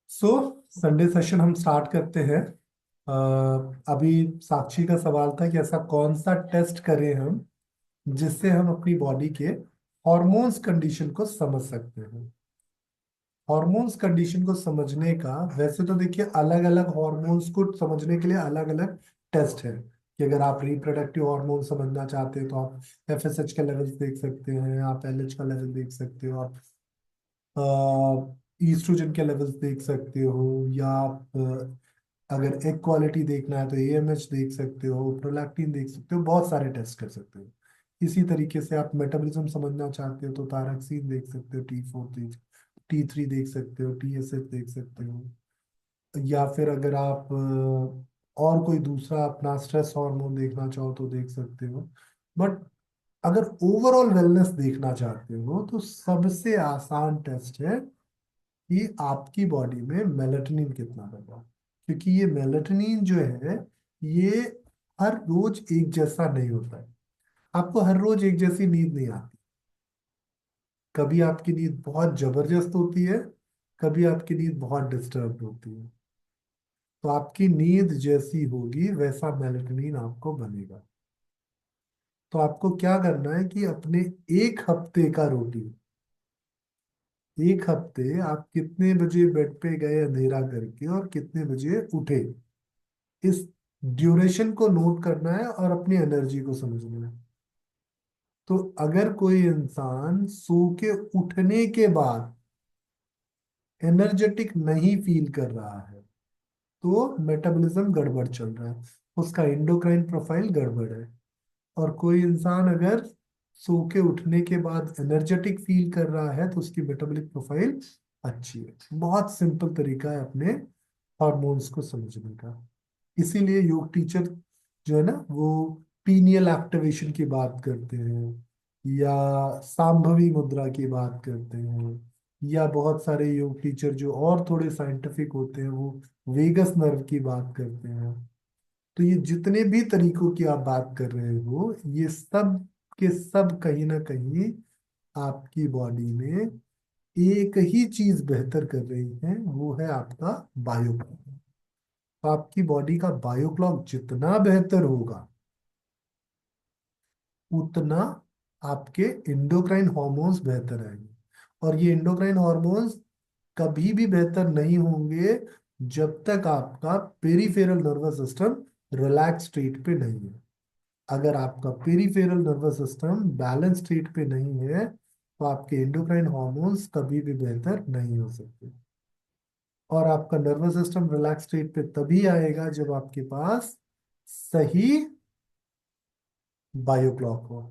So Sunday session हम start करते हैं। अभी साक्षी का सवाल था कि ऐसा कौन सा टेस्ट करें हम जिससे हम अपनी बॉडी के हॉर्मोन्स कंडीशन को समझ सकते हैं। हॉर्मोन्स कंडीशन को समझने का वैसे तो देखिए अलग अलग हॉर्मोन्स को समझने के लिए अलग अलग टेस्ट है कि अगर आप रिप्रोडक्टिव हार्मोन समझना चाहते हैं तो आप एफएसएच का लेवल देख सकते हैं, आप एलएच का लेवल देख सकते हो, आप ईस्ट्रोजन के लेवल्स देख सकते हो, या आप अगर एग क्वालिटी देखना है तो एएमएच देख सकते हो, प्रोलैक्टिन देख सकते हो, बहुत सारे टेस्ट कर सकते हो। इसी तरीके से आप मेटाबॉलिज्म समझना चाहते हो तो थायरॉक्सिन देख सकते हो, T4 देख, T3 देख सकते हो, टीएसएच देख सकते हो, या फिर अगर आप और कोई दूसरा अपना स्ट्रेस हार्मोन देखना चाहो तो देख सकते हो। बट अगर ओवरऑल वेलनेस देखना चाहते हो तो सबसे आसान टेस्ट है कि आपकी बॉडी में मेलाटोनिन कितना लगा, क्योंकि ये मेलाटोनिन जो है ये हर रोज एक जैसा नहीं होता है। आपको हर रोज एक जैसी नींद नहीं आती। कभी आपकी नींद बहुत जबरदस्त होती है, कभी आपकी नींद बहुत डिस्टर्ब होती है। तो आपकी नींद जैसी होगी वैसा मेलाटोनिन आपको बनेगा। तो आपको क्या करना है कि अपने एक हफ्ते का रूटीन, एक हफ्ते आप कितने बजे बेड पे गए अंधेरा करके और कितने बजे उठे, इस ड्यूरेशन को नोट करना है और अपनी एनर्जी को समझना है। तो अगर कोई इंसान सो के उठने के बाद एनर्जेटिक नहीं फील कर रहा है तो मेटाबॉलिज्म गड़बड़ चल रहा है, उसका एंडोक्राइन प्रोफाइल गड़बड़ है। और कोई इंसान अगर सो के उठने के बाद एनर्जेटिक फील कर रहा है तो उसकी मेटाबॉलिक प्रोफाइल अच्छी है। बहुत सिंपल तरीका है अपने हार्मोन्स को समझने का। इसीलिए योग टीचर जो है ना वो पीनियल एक्टिवेशन की बात करते हैं, या सांभवी मुद्रा की बात करते हैं, या बहुत सारे योग टीचर जो और थोड़े साइंटिफिक होते हैं वो वेगस नर्व की बात करते हैं। तो ये जितने भी तरीकों की आप बात कर रहे हो ये सब के सब कहीं ना कहीं आपकी बॉडी में एक ही चीज बेहतर कर रही है, वो है आपका बायो। तो आपकी बॉडी का बायो क्लॉक जितना बेहतर होगा उतना आपके एंडोक्राइन हॉर्मोन्स बेहतर आएंगे। और ये एंडोक्राइन हॉर्मोन्स कभी भी बेहतर नहीं होंगे जब तक आपका peripheral nervous system relax state पे नहीं है। अगर आपका peripheral nervous system balance state पे नहीं है तो आपके एंडोक्राइन हॉर्मोन्स कभी भी बेहतर नहीं हो सकते। और आपका नर्वस सिस्टम रिलैक्स स्टेट पे तभी आएगा जब आपके पास सही बायो क्लॉक हो।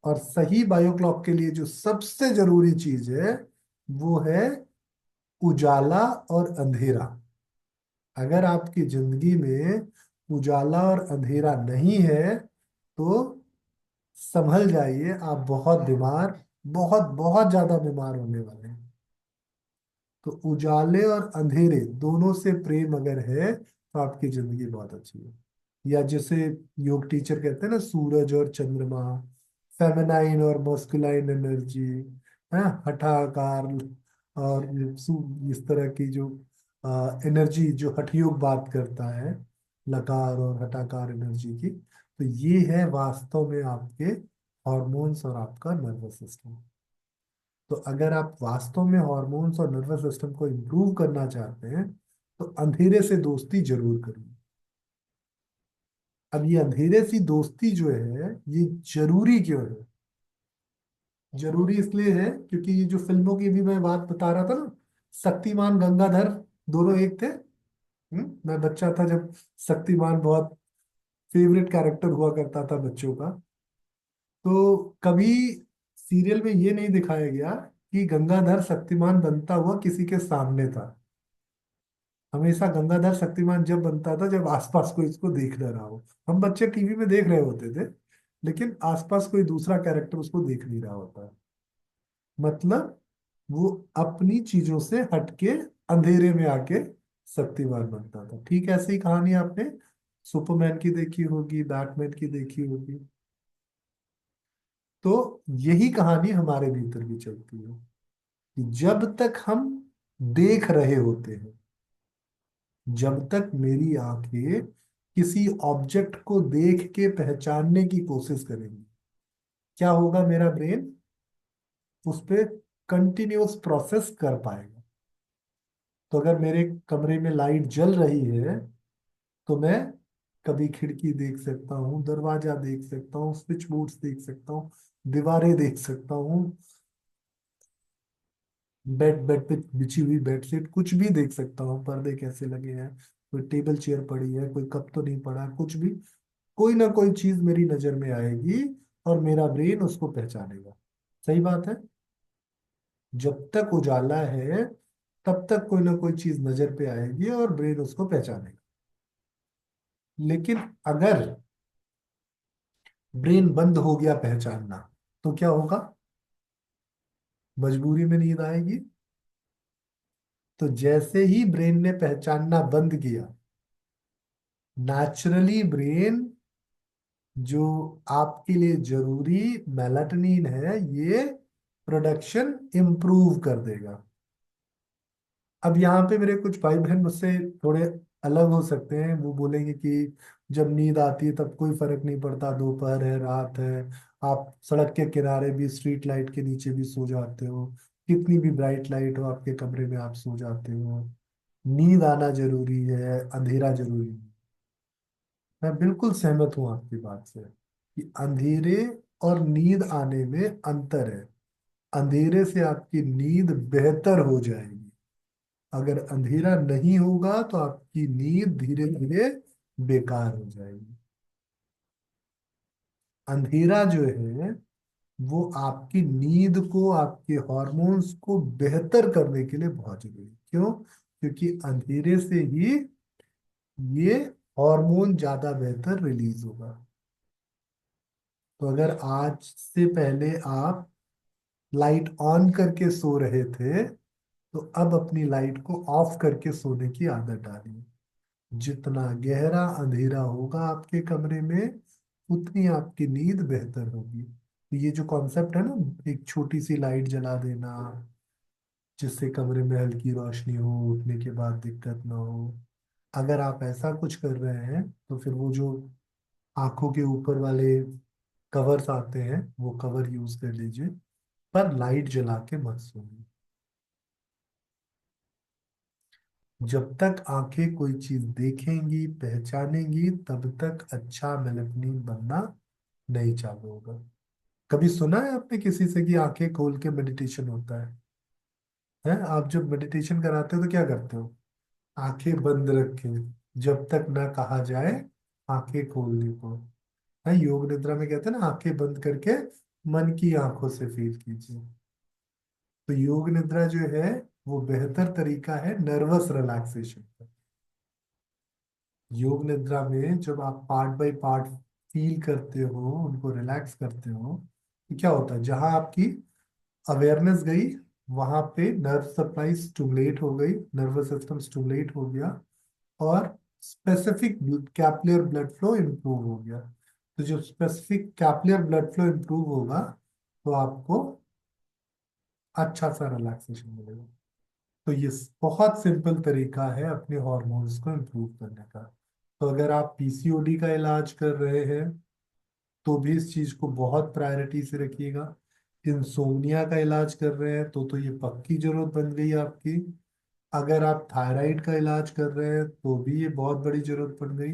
और सही बायो क्लॉक के लिए जो सबसे जरूरी चीज है वो है उजाला और अंधेरा। अगर आपकी जिंदगी में उजाला और अंधेरा नहीं है तो संभल जाइए, आप बहुत बीमार, बहुत बहुत ज्यादा बीमार होने वाले हैं। तो उजाले और अंधेरे दोनों से प्रेम अगर है तो आपकी जिंदगी बहुत अच्छी है। या जैसे योग टीचर कहते हैं ना, सूरज और चंद्रमा, फेमिनाइन और मस्कुलाइन एनर्जी है, हठाकार और इस तरह की जो एनर्जी जो हठ योग बात करता है, लकार और हठाकार एनर्जी की। तो ये है वास्तव में आपके हॉर्मोन्स और आपका नर्वस सिस्टम। तो अगर आप वास्तव में हॉर्मोन्स और नर्वस सिस्टम को इम्प्रूव करना चाहते हैं तो अंधेरे से दोस्ती जरूर करिए। अब ये अंधेरे सी दोस्ती जो है ये जरूरी क्यों है? जरूरी इसलिए है क्योंकि ये जो फिल्मों की भी मैं बात बता रहा था ना, शक्तिमान गंगाधर दोनों एक थे। मैं बच्चा था जब शक्तिमान बहुत फेवरेट कैरेक्टर हुआ करता था बच्चों का। तो कभी सीरियल में ये नहीं दिखाया गया कि गंगाधर शक्तिमान बनता हुआ किसी के सामने था। हमेशा गंगाधर शक्तिमान जब बनता था जब आसपास कोई इसको देख ना रहा हो। हम बच्चे टीवी में देख रहे होते थे लेकिन आसपास कोई दूसरा कैरेक्टर उसको देख नहीं रहा होता। मतलब वो अपनी चीजों से हटके अंधेरे में आके शक्तिमान बनता था। ठीक ऐसी ही कहानी आपने सुपरमैन की देखी होगी, बैटमैन की देखी होगी। तो यही कहानी हमारे भीतर भी चलती है कि जब तक हम देख रहे होते हैं जब तक मेरी आंखें किसी ऑब्जेक्ट को देख के पहचानने की कोशिश करेंगी, क्या होगा, मेरा ब्रेन उस पर कंटिन्यूअस प्रोसेस कर पाएगा। तो अगर मेरे कमरे में लाइट जल रही है, तो मैं कभी खिड़की देख सकता हूँ, दरवाजा देख सकता हूँ, स्विच बोर्ड्स देख सकता हूँ, दीवारें देख सकता हूँ, बेड बेड पे बिछी हुई बेडशीट कुछ भी देख सकता हूँ, पर्दे कैसे लगे हैं, कोई टेबल चेयर पड़ी है, कोई कप तो नहीं पड़ा, कुछ भी, कोई ना कोई चीज मेरी नजर में आएगी और मेरा ब्रेन उसको पहचानेगा। सही बात है। जब तक उजाला है तब तक कोई ना कोई चीज नजर पे आएगी और ब्रेन उसको पहचानेगा। लेकिन अगर ब्रेन बंद हो गया पहचानना, तो क्या होगा, मजबूरी में नींद आएगी। तो जैसे ही ब्रेन ने पहचानना बंद किया, नेचुरली ब्रेन जो आपके लिए जरूरी मेलाटोनिन है, ये प्रोडक्शन इम्प्रूव कर देगा। अब यहाँ पे मेरे कुछ भाई बहन मुझसे थोड़े अलग हो सकते हैं, वो बोलेंगे कि जब नींद आती है तब कोई फर्क नहीं पड़ता, दोपहर है, रात है, आप सड़क के किनारे भी स्ट्रीट लाइट के नीचे भी सो जाते हो, कितनी भी ब्राइट लाइट हो आपके कमरे में आप सो जाते हो, नींद आना जरूरी है, अंधेरा जरूरी है। मैं बिल्कुल सहमत हूँ आपकी बात से कि अंधेरे और नींद आने में अंतर है। अंधेरे से आपकी नींद बेहतर हो जाएगी, अगर अंधेरा नहीं होगा तो आपकी नींद धीरे धीरे बेकार हो जाएगी। अंधेरा जो है वो आपकी नींद को, आपके हॉर्मोन्स को बेहतर करने के लिए बहुत जरूरी है। क्यों? क्योंकि अंधेरे से ही ये हार्मोन ज्यादा बेहतर रिलीज होगा। तो अगर आज से पहले आप लाइट ऑन करके सो रहे थे, तो अब अपनी लाइट को ऑफ करके सोने की आदत डालिए। जितना गहरा अंधेरा होगा आपके कमरे में, उतनी आपकी नींद बेहतर होगी। तो ये जो कॉन्सेप्ट है ना, एक छोटी सी लाइट जला देना जिससे कमरे में हल्की रोशनी हो, उठने के बाद दिक्कत ना हो, अगर आप ऐसा कुछ कर रहे हैं तो फिर वो जो आंखों के ऊपर वाले कवर्स आते हैं, वो कवर यूज कर लीजिए, पर लाइट जला के मत सोइए। जब तक आंखें कोई चीज देखेंगी, पहचानेंगी, तब तक अच्छा मेलेटोनिन बनना नहीं चालू होगा। कभी सुना है आपने किसी से कि आंखें खोल के मेडिटेशन होता है? आप जब मेडिटेशन कराते हो तो क्या करते हो? आंखें बंद रखें, जब तक ना कहा जाए आंखें खोलने को। है, योग निद्रा में कहते हैं ना, आंखें बंद करके मन की आंखों से फील कीजिए। तो योग निद्रा जो है वो बेहतर तरीका है नर्वस रिलैक्सेशन का। योग निद्रा में जब आप पार्ट बाय पार्ट फील करते हो, उनको रिलैक्स करते हो, तो क्या होता है, जहां आपकी अवेयरनेस गई वहां पे नर्व सप्लाई स्टिमुलेट हो गई, नर्वस सिस्टम स्टिमुलेट हो गया, और स्पेसिफिक कैपिलर ब्लड फ्लो इंप्रूव हो गया। तो जब स्पेसिफिक कैपिलर ब्लड फ्लो इंप्रूव होगा, तो आपको अच्छा सा रिलैक्सेशन मिलेगा। तो ये बहुत सिंपल तरीका है अपने हॉर्मोन्स को इम्प्रूव करने का। तो अगर आप पीसीओडी का इलाज कर रहे हैं तो भी इस चीज को बहुत प्रायोरिटी से रखिएगा। इंसोम्निया का इलाज कर रहे हैं तो ये पक्की जरूरत बन गई आपकी। अगर आप थायराइड का इलाज कर रहे हैं तो भी ये बहुत बड़ी जरूरत पड़ गई।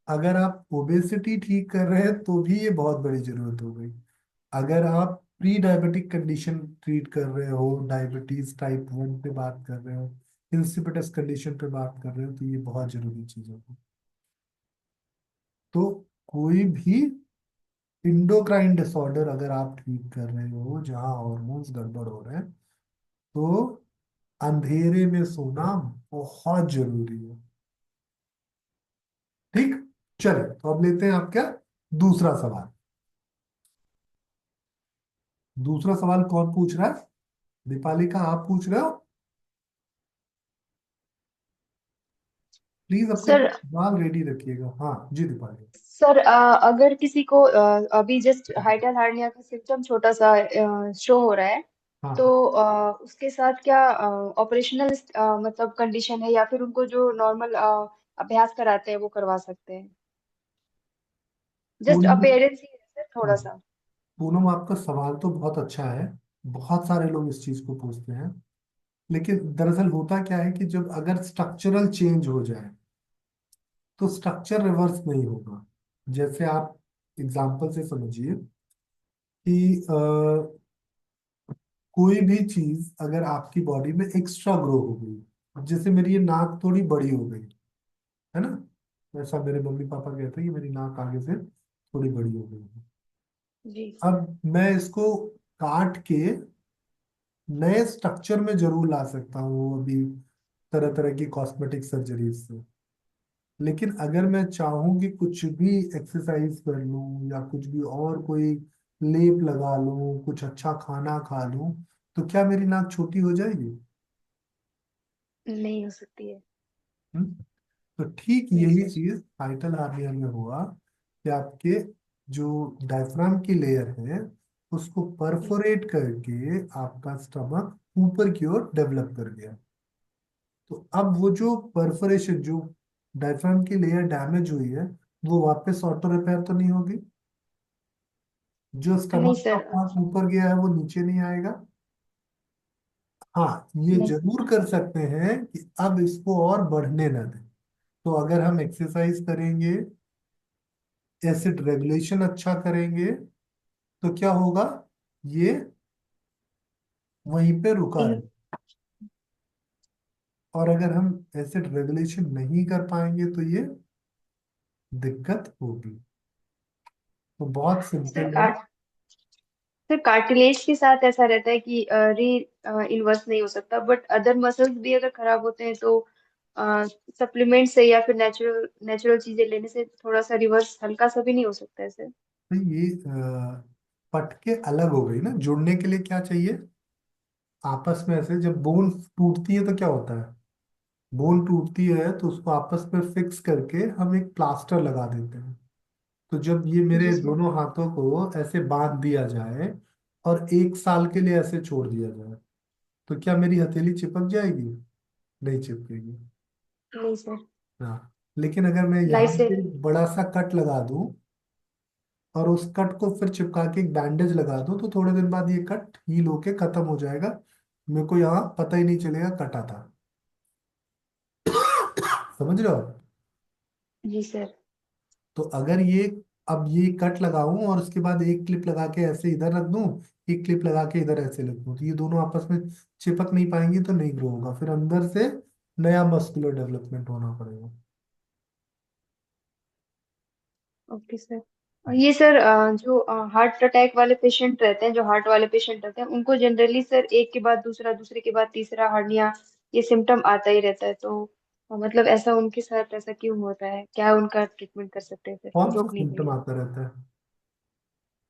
अगर आप ओबेसिटी ठीक कर रहे हैं तो भी ये बहुत बड़ी जरूरत हो गई। अगर आप प्री डायबिटिक कंडीशन ट्रीट कर रहे हो, डायबिटीज टाइप 1 पे बात कर रहे हो, इंसिपिटस कंडीशन पे बात कर रहे हो, तो ये बहुत जरूरी चीज होगी। तो कोई भी इंडोक्राइन डिसऑर्डर अगर आप ठीक कर रहे हो जहां हॉर्मोन्स गड़बड़ हो रहे हैं, तो अंधेरे में सोना बहुत जरूरी है। ठीक। चलिए, तो अब लेते हैं आपका दूसरा सवाल। दूसरा सवाल कौन पूछ रहा है? दीपाली का आप पूछ रहे हो? प्लीज अपने सर सवाल रेडी रखिएगा। हाँ जी दीपाली। सर अगर किसी को अभी जस्ट हाइटर हार्निया का सिम्टम छोटा सा शो हो रहा है, तो हाँ। उसके साथ क्या ऑपरेशनल मतलब कंडीशन है, या फिर उनको जो नॉर्मल अभ्यास कराते हैं वो करवा सकते हैं? जस्ट पूनम। अपेयरेंस ही है सर, हाँ, थोड़ा सा। पूनम, आपका सवाल तो बहुत अच्छा है। बहुत सारे लोग इस चीज को पूछते हैं। लेकिन दरअसल होता क्या है कि जब अगर स्ट्रक्चरल चेंज हो जाए तो स्ट्रक्चर रिवर्स नहीं होगा। जैसे आप एग्जाम्पल से समझिए कि कोई भी चीज अगर आपकी बॉडी में एक्स्ट्रा ग्रो हो गई। अब जैसे मेरी ये नाक थोड़ी बड़ी हो गई, है ना। ऐसा मेरे मम्मी पापा कहते हैं कि मेरी नाक आगे से थोड़ी बड़ी हो गई है। जी। अब मैं इसको काट के नए स्ट्रक्चर में जरूर ला सकता हूँ अभी, तरह तरह की कॉस्मेटिक सर्जरीज से। लेकिन अगर मैं चाहूँ कि कुछ भी एक्सरसाइज कर लूँ या कुछ भी और कोई लेप लगा लूँ, कुछ अच्छा खाना खा लूँ, तो क्या मेरी नाक छोटी हो जाएगी? नहीं हो सकती है। हम्म? तो ठीक नहीं यही सर। चीज हाइटल हार्निया में हुआ कि आपके जो डायफ्राम की लेयर है उसको जी। परफोरेट करके आपका स्टमक ऊपर की ओर डेवलप कर गया। तो अब वो जो परफोरेशन, जो डायफ्राम की लेयर डैमेज हुई है, वो वापस ऑटो रिपेयर तो नहीं होगी। जो नहीं स्टमक का सर। पार्ट ऊपर गया है वो नीचे नहीं आएगा। हाँ, ये नहीं सर। जरूर कर सकते हैं कि अब इसको और बढ़ने ना दें। तो अगर हम एक्सरसाइज करेंगे, एसिड रेगुलेशन अच्छा करेंगे, तो क्या होगा? ये वहीं पे रुका इन है। और अगर हम एसिड रेगुलेशन नहीं कर पाएंगे तो ये दिक्कत होगी। तो बहुत सर सिंपल है। सर कार्टिलेज के साथ ऐसा रहता है कि री इन्वर्स नहीं हो सकता, बट अदर मसल्स भी अगर खराब होते हैं तो सप्लीमेंट से या फिर नेचुरल नेचुरल चीजें लेने से थोड़ा सा रिवर्स हल्का सा भी नहीं हो सकता है सर? तो ये पटके अलग हो गई ना, जुड़ने के लिए क्या चाहिए? आपस में ऐसे जब बोन टूटती है तो क्या होता है? बोन टूटती है तो उसको आपस में फिक्स करके हम एक प्लास्टर लगा देते हैं। तो जब ये मेरे जी सर। दोनों हाथों को ऐसे बांध दिया जाए और एक साल के लिए ऐसे छोड़ दिया जाए, तो क्या मेरी हथेली चिपक जाएगी? नहीं चिपकेगी। नहीं सर। हाँ। लेकिन अगर मैं लाइफ यहाँ से। पे एक बड़ा सा कट लगा दूं और उस कट को फिर चिपका के एक बैंडेज लगा दूं, तो थोड़े दिन बाद ये कट हील होके खत्म हो जाएगा। मेरे को यहाँ पता ही नहीं चलेगा कटा था। समझ रहे हो आप? जी सर। तो अगर ये, अब ये कट लगाऊं और उसके बाद एक क्लिप लगा के ऐसे इधर रख दूं, एक क्लिप लगा के इधर ऐसे रख दूं, तो ये दोनों आपस में चिपक नहीं पाएंगे, तो नहीं ग्रो होगा। फिर अंदर से नया मस्कुलर डेवलपमेंट होना पड़ेगा। Okay sir. और ये सर जो हार्ट अटैक वाले पेशेंट रहते हैं, जो हार्ट वाले पेशेंट रहते हैं, उनको जनरली सर एक के बाद दूसरा, दूसरे के बाद तीसरा हार्निया ये सिम्टम आता ही रहता है। तो मतलब ऐसा उनके साथ ऐसा क्यों होता है? क्या उनका ट्रीटमेंट कर सकते हैं फिर कौन सा रोकने के सिम्टम लिए? आता रहता है?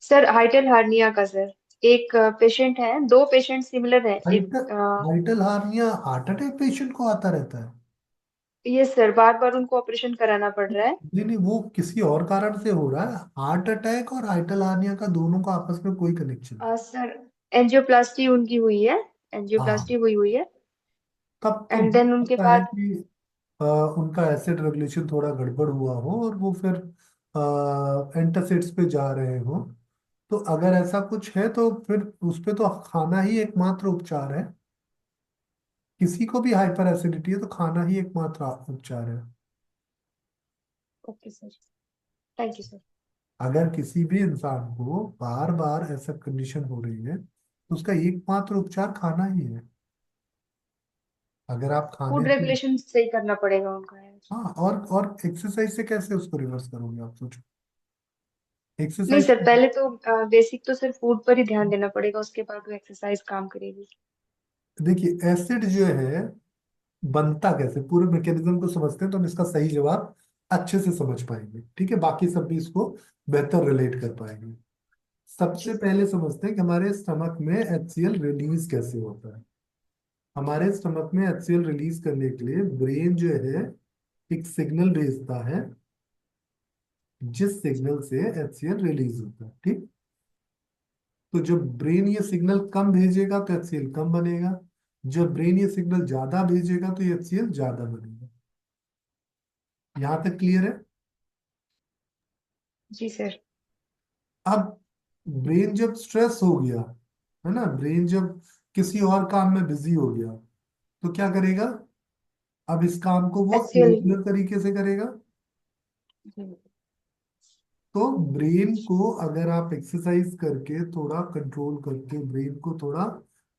सर हाइटल हार्निया का सर, एक पेशेंट है, दो पेशेंट सिमिलर है एक। हाइटल हाइटल हार्निया हार्ट अटैक पेशेंट को आता रहता है? ये सर बार बार उनको ऑपरेशन कराना पड़ रहा है। नहीं नहीं, वो किसी और कारण से हो रहा है। हार्ट अटैक और हाइटल हार्निया का दोनों का आपस में कोई कनेक्शन नहीं। सर एंजियोप्लास्टी उनकी हुई है, हाँ, एंजियोप्लास्टी हुई हुई है। तब तो एंड हो देन उनके सकता है बाद। कि उनका एसिड रेगुलेशन थोड़ा गड़बड़ हुआ हो और वो फिर एंटासिड्स पे जा रहे हो। तो अगर ऐसा कुछ है तो फिर उस पे तो खाना ही एकमात्र उपचार है। किसी को भी हाइपर एसिडिटी है तो खाना ही एकमात्र उपचार है। Okay sir. Thank you sir. अगर किसी भी इंसान को बार बार ऐसा कंडीशन हो रही है तो उसका एकमात्र उपचार खाना ही है। अगर आप खाने फूड से, रेगुलेशन सही करना पड़ेगा उनका यार। हाँ, और एक्सरसाइज से कैसे उसको रिवर्स करोगे आप, सोचो। नहीं एक्सरसाइज, सर, पहले तो बेसिक तो सिर्फ फूड पर ही ध्यान देना पड़ेगा, उसके बाद वो एक्सरसाइज काम करेगी। देखिए एसिड जो है बनता कैसे, पूरे मैकेनिज्म को समझते हैं तो हम इसका सही जवाब अच्छे से समझ पाएंगे। ठीक है, बाकी सब भी इसको बेहतर रिलेट कर पाएंगे। जी सबसे सर। पहले समझते हैं कि हमारे स्टमक में HCl रिलीज कैसे होता है। हमारे स्टमक में HCl रिलीज करने के लिए ब्रेन जो है एक सिग्नल भेजता है, जिस सिग्नल से HCl रिलीज होता है। ठीक। तो जब ब्रेन ये सिग्नल कम भेजेगा तो HCl कम बनेगा, जब ब्रेन ये सिग्नल ज्यादा भेजेगा तो ये HCl ज्यादा बनेगा। यहां तक क्लियर है? जी सर। अब ब्रेन जब स्ट्रेस हो गया, है ना, ब्रेन जब किसी और काम में बिजी हो गया, तो क्या करेगा? अब इस काम को वो HCl। इरेगुलर तरीके से करेगा। तो ब्रेन को अगर आप एक्सरसाइज करके थोड़ा कंट्रोल करके ब्रेन को थोड़ा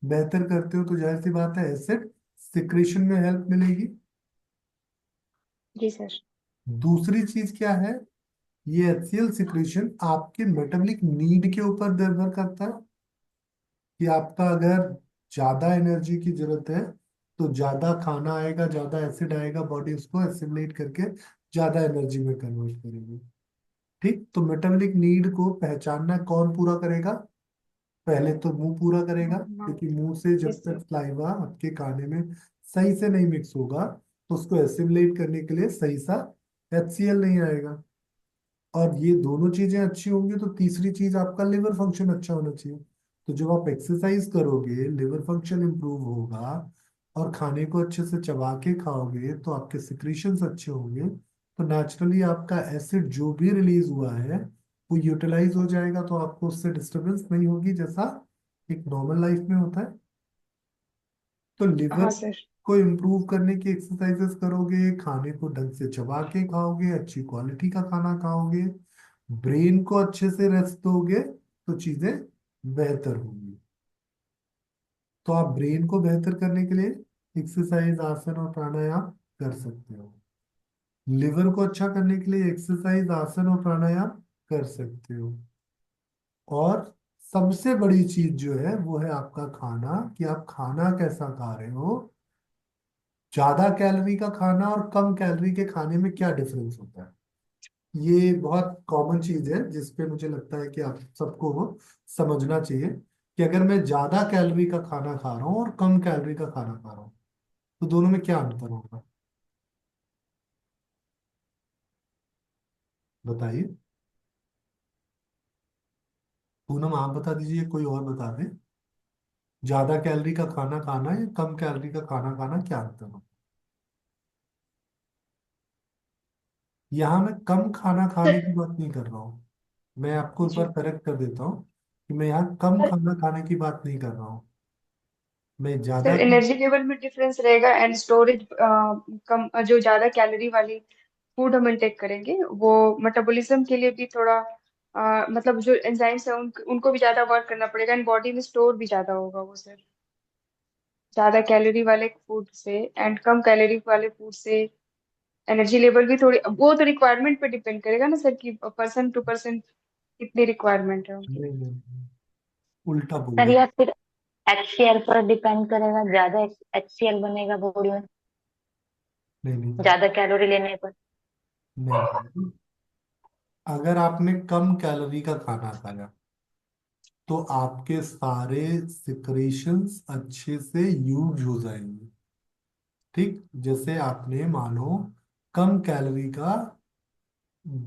बेहतर करते हो, तो जाहिर सी बात है एसिड सिक्रेशन में हेल्प मिलेगी। जी सर। दूसरी चीज क्या है? ये HCl सिक्रेशन आपके मेटाबॉलिक नीड के ऊपर निर्भर करता है, कि आपका अगर ज्यादा एनर्जी की जरूरत है तो ज्यादा खाना आएगा, ज्यादा एसिड आएगा, बॉडी उसको एसिमुलेट करके ज्यादा एनर्जी में कन्वर्ट करेगी। ठीक, तो मेटाबॉलिक नीड को पहचानना कौन पूरा करेगा? पहले तो मुंह पूरा करेगा, हाँ। क्योंकि मुंह से जब यस तक सर। सलाइवा आपके खाने में सही से नहीं मिक्स होगा, तो उसको एसिमुलेट करने के लिए सही सा HCl नहीं आएगा। और ये दोनों चीजें अच्छी होंगी तो तीसरी चीज आपका लिवर फंक्शन अच्छा होना चाहिए। तो जब आप एक्सरसाइज करोगे लिवर फंक्शन इंप्रूव होगा, और खाने को अच्छे से चबा के खाओगे तो आपके सिक्रीशंस अच्छे होंगे, तो नेचुरली आपका एसिड जो भी रिलीज हुआ है वो यूटिलाइज हो जाएगा, तो आपको उससे डिस्टरबेंस नहीं होगी, जैसा एक नॉर्मल लाइफ में होता है। तो लिवर हाँ सर। को इम्प्रूव करने की एक्सरसाइजेस करोगे, खाने को ढंग से चबा के खाओगे, अच्छी क्वालिटी का खाना खाओगे, ब्रेन को अच्छे से रेस्ट दोगे, तो चीजें बेहतर होंगी। तो आप ब्रेन को बेहतर करने के लिए एक्सरसाइज, आसन और प्राणायाम कर सकते हो। लिवर को अच्छा करने के लिए एक्सरसाइज, आसन और प्राणायाम कर सकते हो। और सबसे बड़ी चीज जो है वो है आपका खाना, कि आप खाना कैसा खा रहे हो। ज्यादा कैलोरी का खाना और कम कैलोरी के खाने में क्या डिफरेंस होता है? ये बहुत कॉमन चीज है जिसपे मुझे लगता है कि आप सबको वो समझना चाहिए, कि अगर मैं ज्यादा कैलोरी का खाना खा रहा हूँ और कम कैलोरी का खाना खा रहा हूँ, तो दोनों में क्या अंतर होगा? बताइए। पूनम आप बता दीजिए, कोई और बता दे। ज्यादा कैलोरी का खाना खाना या कम कैलोरी का खाना खाना, क्या अंतर होगा? यहाँ मैं कम खाना खाने की बात नहीं कर रहा हूँ। मैं आपको एक बार जी करेक्ट कर देता हूँ कि मैं यहाँ कम सर। खाना खाने की बात नहीं कर रहा हूँ। मैं ज्यादा सर एनर्जी लेवल में डिफरेंस रहेगा एंड स्टोरेज कम, जो ज्यादा कैलोरी वाली फूड हम इंटेक करेंगे वो मेटाबॉलिज्म के लिए भी थोड़ा मतलब जो एंजाइम्स है उनको भी ज्यादा वर्क करना पड़ेगा एंड बॉडी में स्टोर भी ज्यादा होगा वो सर, ज्यादा कैलोरी वाले फूड से एंड कम कैलोरी वाले फूड से एनर्जी लेवल भी थोड़ी, वो तो रिक्वायरमेंट पे डिपेंड करेगा ना सर, कि पर्सन टू पर्सन कितनी रिक्वायरमेंट है उनकी। नहीं नहीं नहीं, उल्टा बोल सर रहे। या फिर HCl पर डिपेंड करेगा, ज्यादा HCl बनेगा बॉडी में नहीं नहीं ज्यादा कैलोरी लेने पर। नहीं, अगर आपने कम कैलोरी का खाना खाया तो आपके सारे सिक्रेशंस अच्छे से यूज हो जाएंगे। ठीक, जैसे आपने मानो कम कैलोरी का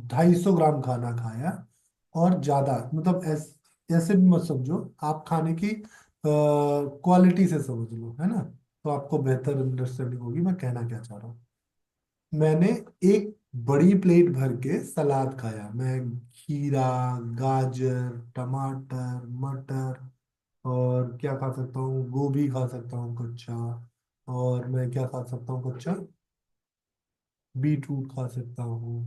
250 ग्राम खाना खाया, और ज्यादा मतलब ऐसे भी मत समझो, आप खाने की क्वालिटी से समझ लो, है ना, तो आपको बेहतर अंडरस्टैंडिंग होगी मैं कहना क्या चाह रहा हूँ। मैंने एक बड़ी प्लेट भर के सलाद खाया, मैं खीरा, गाजर, टमाटर, मटर, और क्या खा सकता हूँ, गोभी खा सकता हूँ कच्चा, और मैं क्या खा सकता हूँ कच्चा, बीटरूट खा सकता हूँ,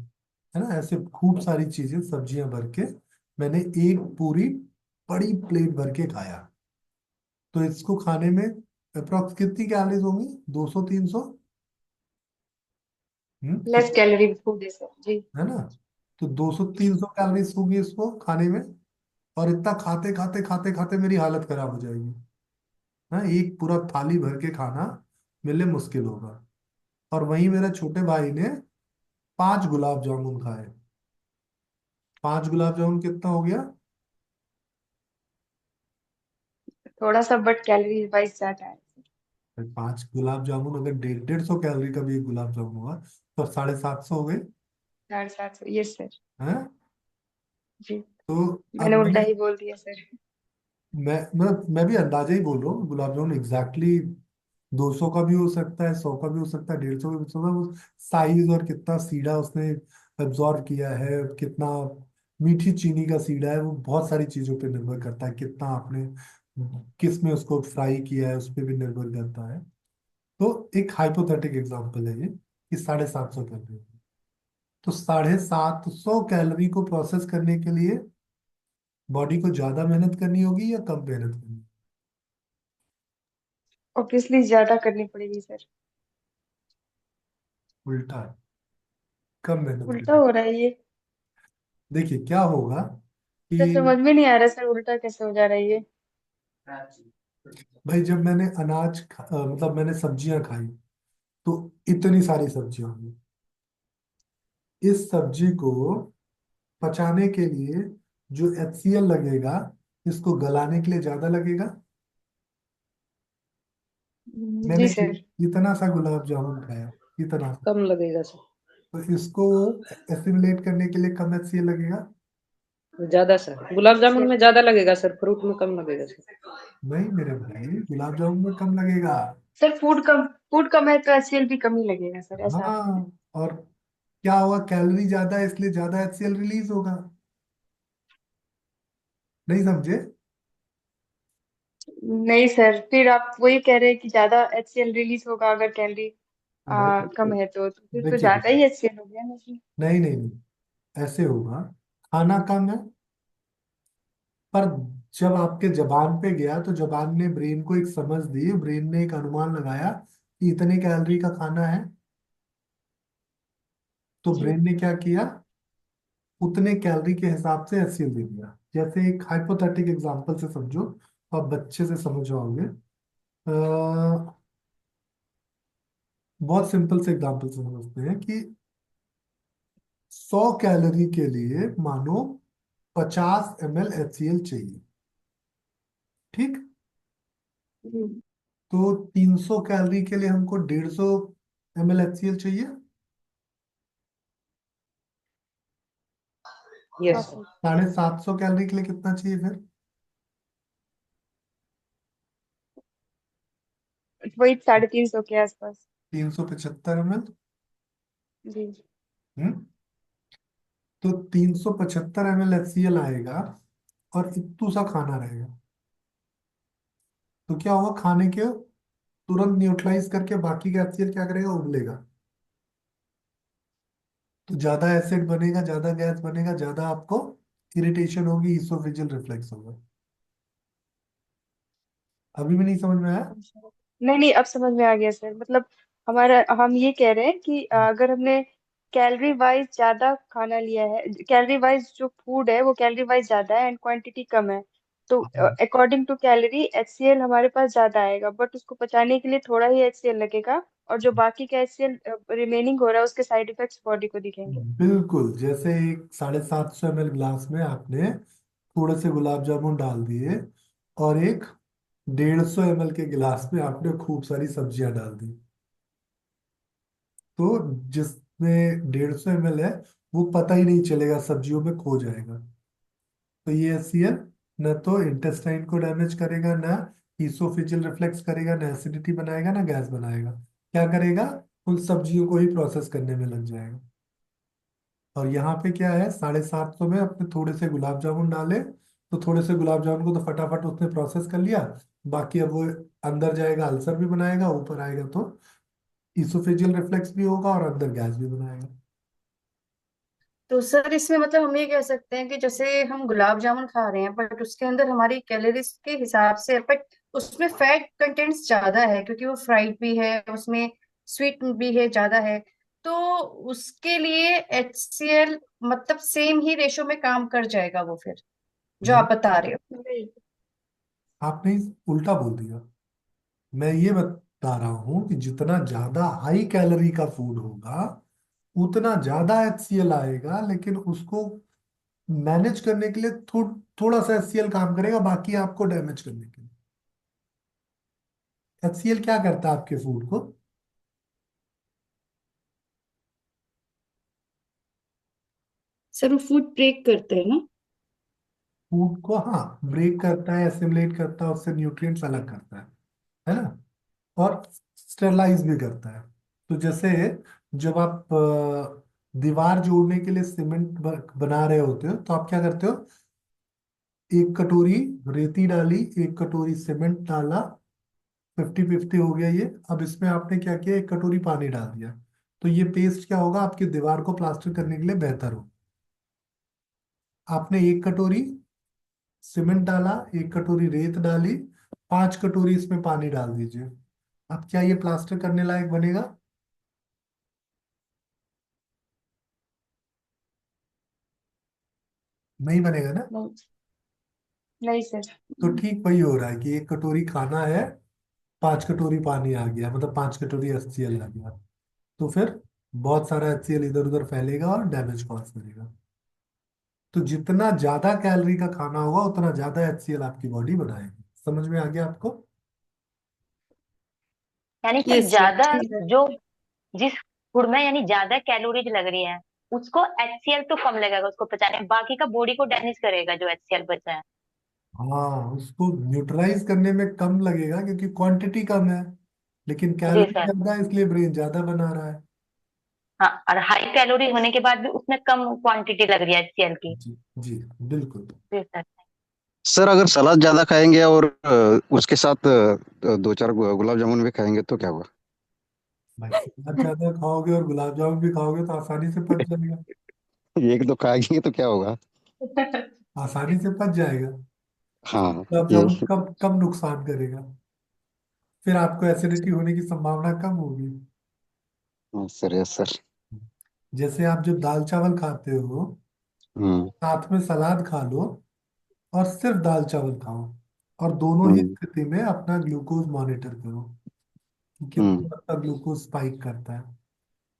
है ना, ऐसे खूब सारी चीजें सब्जियां भर के मैंने एक पूरी बड़ी प्लेट भर के खाया। तो इसको खाने में अप्रोक्स कितनी कैलोरीज होंगी? 200 300। लेस कैलोरी फूड है सर जी। है ना, तो 200 300 कैलोरीज होगी इसको खाने में। और इतना खाते खाते खाते खाते मेरी हालत खराब हो जाएगी। हाँ, एक पूरा थाली भर के खाना मेरे लिए मुश्किल होगा। और वहीं मेरे छोटे भाई ने 5 गुलाब जामुन खाए। 5 गुलाब जामुन कितना हो गया? थोड़ा सा बट कैलोरी वाइज ज्यादा है। 5 गुलाब जामुन अगर 150 150 कैलोरी का भी एक गुलाब जामुन हुआ, तो 750 हो गए। 750, यस सर। हैं? जी। तो मैंने अब उल्टा मैं ही बोल दिया सर। मैं भी अंदाजा ही बोल रहा हूँ। गुलाब जामुन एग्जैक्टली 200 का भी हो सकता है, 100 का भी हो सकता है, 150 का भी हो सकता है। वो साइज और कितना सीधा उसने एब्जॉर्व किया है, कितना मीठी चीनी का सीधा है, वो बहुत सारी चीजों पे निर्भर करता है। कितना आपने किस में उसको फ्राई किया है, उस पर भी निर्भर करता है। तो एक हाइपोथेटिक एग्जांपल है ये कि 750 कैलोरी। तो 750 कैलोरी को प्रोसेस करने के लिए बॉडी को ज्यादा मेहनत करनी होगी या कम मेहनत करनी ऑब्वियसली ज्यादा करनी पड़ेगी सर। होगी? उल्टा है, कम मेहनत उल्टा करनी। हो रहा है ये। देखिए क्या होगा सर कि समझ में नहीं आ रहा सर, उल्टा कैसे हो जा रहा है ये। भाई जब मैंने मतलब मैंने सब्जियां खाई, तो इतनी सारी सब्जियां हुई। इस सब्जी को पचाने के लिए जो HCl लगेगा, इसको गलाने के लिए ज्यादा लगेगा। मैंने जी सर। इतना सा गुलाब जामुन खाया, इतना सा, कम लगेगा सर। तो इसको एसिमुलेट करने के लिए कम HCl लगेगा। ज्यादा सर, गुलाब जामुन HCl। में ज्यादा लगेगा सर, फ्रूट में कम लगेगा सर। नहीं मेरे भाई, गुलाब जामुन में कम लगेगा। सर फूड कम है तो HCl भी कम ही लगेगा सर, ऐसा आप कह रहे हाँ, और क्या हुआ, कैलोरी ज्यादा है इसलिए ज्यादा HCl रिलीज होगा। नहीं समझे? हैं। नहीं सर, फिर आप वही कह रहे हैं कि ज्यादा HCl रिलीज होगा अगर कैलोरी कम देखिए है तो फिर तो देखिए, ज्यादा ही HCl हो गया ना सर। नहीं नहीं नहीं, ऐसे होगा। खाना कम है, पर जब आपके जबान पे गया तो जबान ने ब्रेन को एक समझ दी, ब्रेन ने एक अनुमान लगाया कि इतने कैलोरी का खाना है। तो जी। ब्रेन ने क्या किया, उतने कैलोरी के हिसाब से HCl दे दिया। जैसे एक हाइपोथेटिक एग्जांपल से समझो, तो आप बच्चे से समझ जाओगे। बहुत सिंपल से एग्जांपल से समझते हैं कि 100 कैलोरी के लिए मानो 50 ml HCl चाहिए। ठीक। जी। तो 300 कैलोरी के लिए हमको 150 ml HCl चाहिए। हाँ यस सर। सर। 750 कैलोरी के लिए कितना चाहिए फिर? वही 350 के आसपास। 375 ml। जी। हम्म। तो 375 ml HCl आएगा, और इतू सा खाना रहेगा। तो क्या होगा, खाने के तुरंत न्यूट्रलाइज करके बाकी का HCl क्या करेगा, उबलेगा। तो ज्यादा एसिड बनेगा, ज्यादा गैस बनेगा, ज्यादा आपको इरिटेशन होगी, इसोफेजियल रिफ्लेक्स होगा। अभी भी नहीं समझ में आया? नहीं नहीं, अब समझ में आ गया सर। मतलब हमारा हम ये कह रहे हैं कि अगर हमने कैलोरी वाइज ज्यादा खाना लिया है, कैलोरी वाइज जो फूड है वो कैलोरी वाइज ज्यादा है एंड क्वांटिटी कम है, तो हाँ, अकॉर्डिंग टू कैलोरी HCl हमारे पास ज्यादा आएगा, बट उसको पचाने के लिए थोड़ा ही HCl लगेगा, और जो बाकी का HCl रिमेनिंग हो रहा है उसके साइड इफेक्ट्स बॉडी को दिखेंगे। बिल्कुल। जैसे एक 750 ml ग्लास में आपने थोड़े से गुलाब जामुन डाल दिए, और एक 150 ml के गिलास में आपने खूब सारी सब्जियां डाल दी। तो जिसमें 150 ml है, वो पता ही नहीं चलेगा, सब्जियों में खो जाएगा। तो ये HCl न तो इंटेस्टाइन को डैमेज करेगा, ना इसोफिजियल रिफ्लेक्स करेगा, ना एसिडिटी बनाएगा, ना गैस बनाएगा। क्या करेगा, उन सब्जियों को ही प्रोसेस करने में लग जाएगा। और यहाँ पे क्या है, 750 में अपने थोड़े से गुलाब जामुन डाले, तो थोड़े से गुलाब जामुन को तो फटाफट उसने प्रोसेस कर लिया। बाकी अब वो अंदर जाएगा, अल्सर भी बनाएगा, ऊपर आएगा तो इसोफेजियल रिफ्लेक्स भी होगा, और अंदर गैस भी बनाएगा। तो सर इसमें मतलब हम ये कह सकते हैं कि जैसे हम गुलाब जामुन खा रहे हैं बट उसके अंदर हमारी कैलोरीज के हिसाब से, बट उसमें फैट कंटेंट्स ज्यादा है क्योंकि वो फ्राइड भी है, उसमें स्वीट भी है ज्यादा है, तो उसके लिए HCl मतलब सेम ही रेशो में काम कर जाएगा वो फिर, जो नहीं, आप बता रहे हो। नहीं आपने उल्टा बोल दिया। मैं ये बता रहा हूं कि जितना ज्यादा हाई कैलोरी का फूड होगा, उतना ज्यादा HCl आएगा, लेकिन उसको मैनेज करने के लिए थोड़ा सा HCl काम करेगा, बाकी आपको डैमेज करने के लिए। HCl क्या करता है आपके फूड को? सर वो फूड ब्रेक करते हैं ना। फूड को, हाँ, ब्रेक करता है, एसिमिलेट करता है, उससे न्यूट्रिएंट्स अलग करता है ना, और स्टेरलाइज भी करता है। तो जैसे जब आप दीवार जोड़ने के लिए सीमेंट बना रहे होते हो, तो आप क्या करते हो, एक कटोरी रेती डाली, एक कटोरी सीमेंट डाला, 50-50 हो गया ये। अब इसमें आपने क्या किया, एक कटोरी पानी डाल दिया, तो ये पेस्ट क्या होगा, आपकी दीवार को प्लास्टर करने के लिए बेहतर हो। आपने एक कटोरी सीमेंट डाला, एक कटोरी रेत डाली, 5 कटोरी इसमें पानी डाल दीजिए। अब क्या ये प्लास्टर करने लायक बनेगा? नहीं बनेगा ना। नहीं, नहीं सर। तो ठीक वही हो रहा है कि एक कटोरी खाना है, 5 कटोरी पानी आ गया, मतलब 5 कटोरी HCl आ गया, तो फिर बहुत सारा HCl इधर उधर फैलेगा और डैमेज कॉज करेगा। तो जितना ज्यादा कैलोरी का खाना होगा, उतना ज्यादा HCl आपकी बॉडी बनाएगी। समझ में आ गया आपको? यानी सर यस सर, ज्यादा ठीक है। जो जिस फूड में यानी ज्यादा कैलोरीज लग रही है उसको HCl तो कम लगेगा उसको पचाने में, बाकी का बॉडी को डैमेज करेगा जो HCl बचा है। हाँ, उसको न्यूट्रलाइज करने में कम लगेगा क्योंकि क्वांटिटी कम है, लेकिन जी कैलोरी सर। ज्यादा है, इसलिए ब्रेन ज्यादा बना रहा है। हाँ, और हाई कैलोरी होने के बाद भी उसमें कम क्वांटिटी लग रही है HCl की। जी जी, बिल्कुल। जी सर। सर अगर सलाद ज्यादा खाएंगे और उसके साथ दो चार गुलाब जामुन भी खाएंगे तो क्या होगा? भाई सलाद ज्यादा खाओगे और गुलाब जामुन भी खाओगे तो आसानी से पच जाएगा। एक तो खाएंगे तो क्या होगा? आसानी से पच जाएगा। हाँ गुलाब ये। जामुन कब कब नुकसान करेगा? फिर आपको एसिडिटी होने की संभावना कम होगी। Sir yes sir. जैसे आप जब दाल चावल खाते हो, हम्म। साथ में सलाद खा लो और सिर्फ दाल चावल खाओ, और दोनों ही हम्म। स्थिति में अपना ग्लूकोज मॉनिटर करो कि हम्म। कितना आपका ग्लूकोज स्पाइक करता है।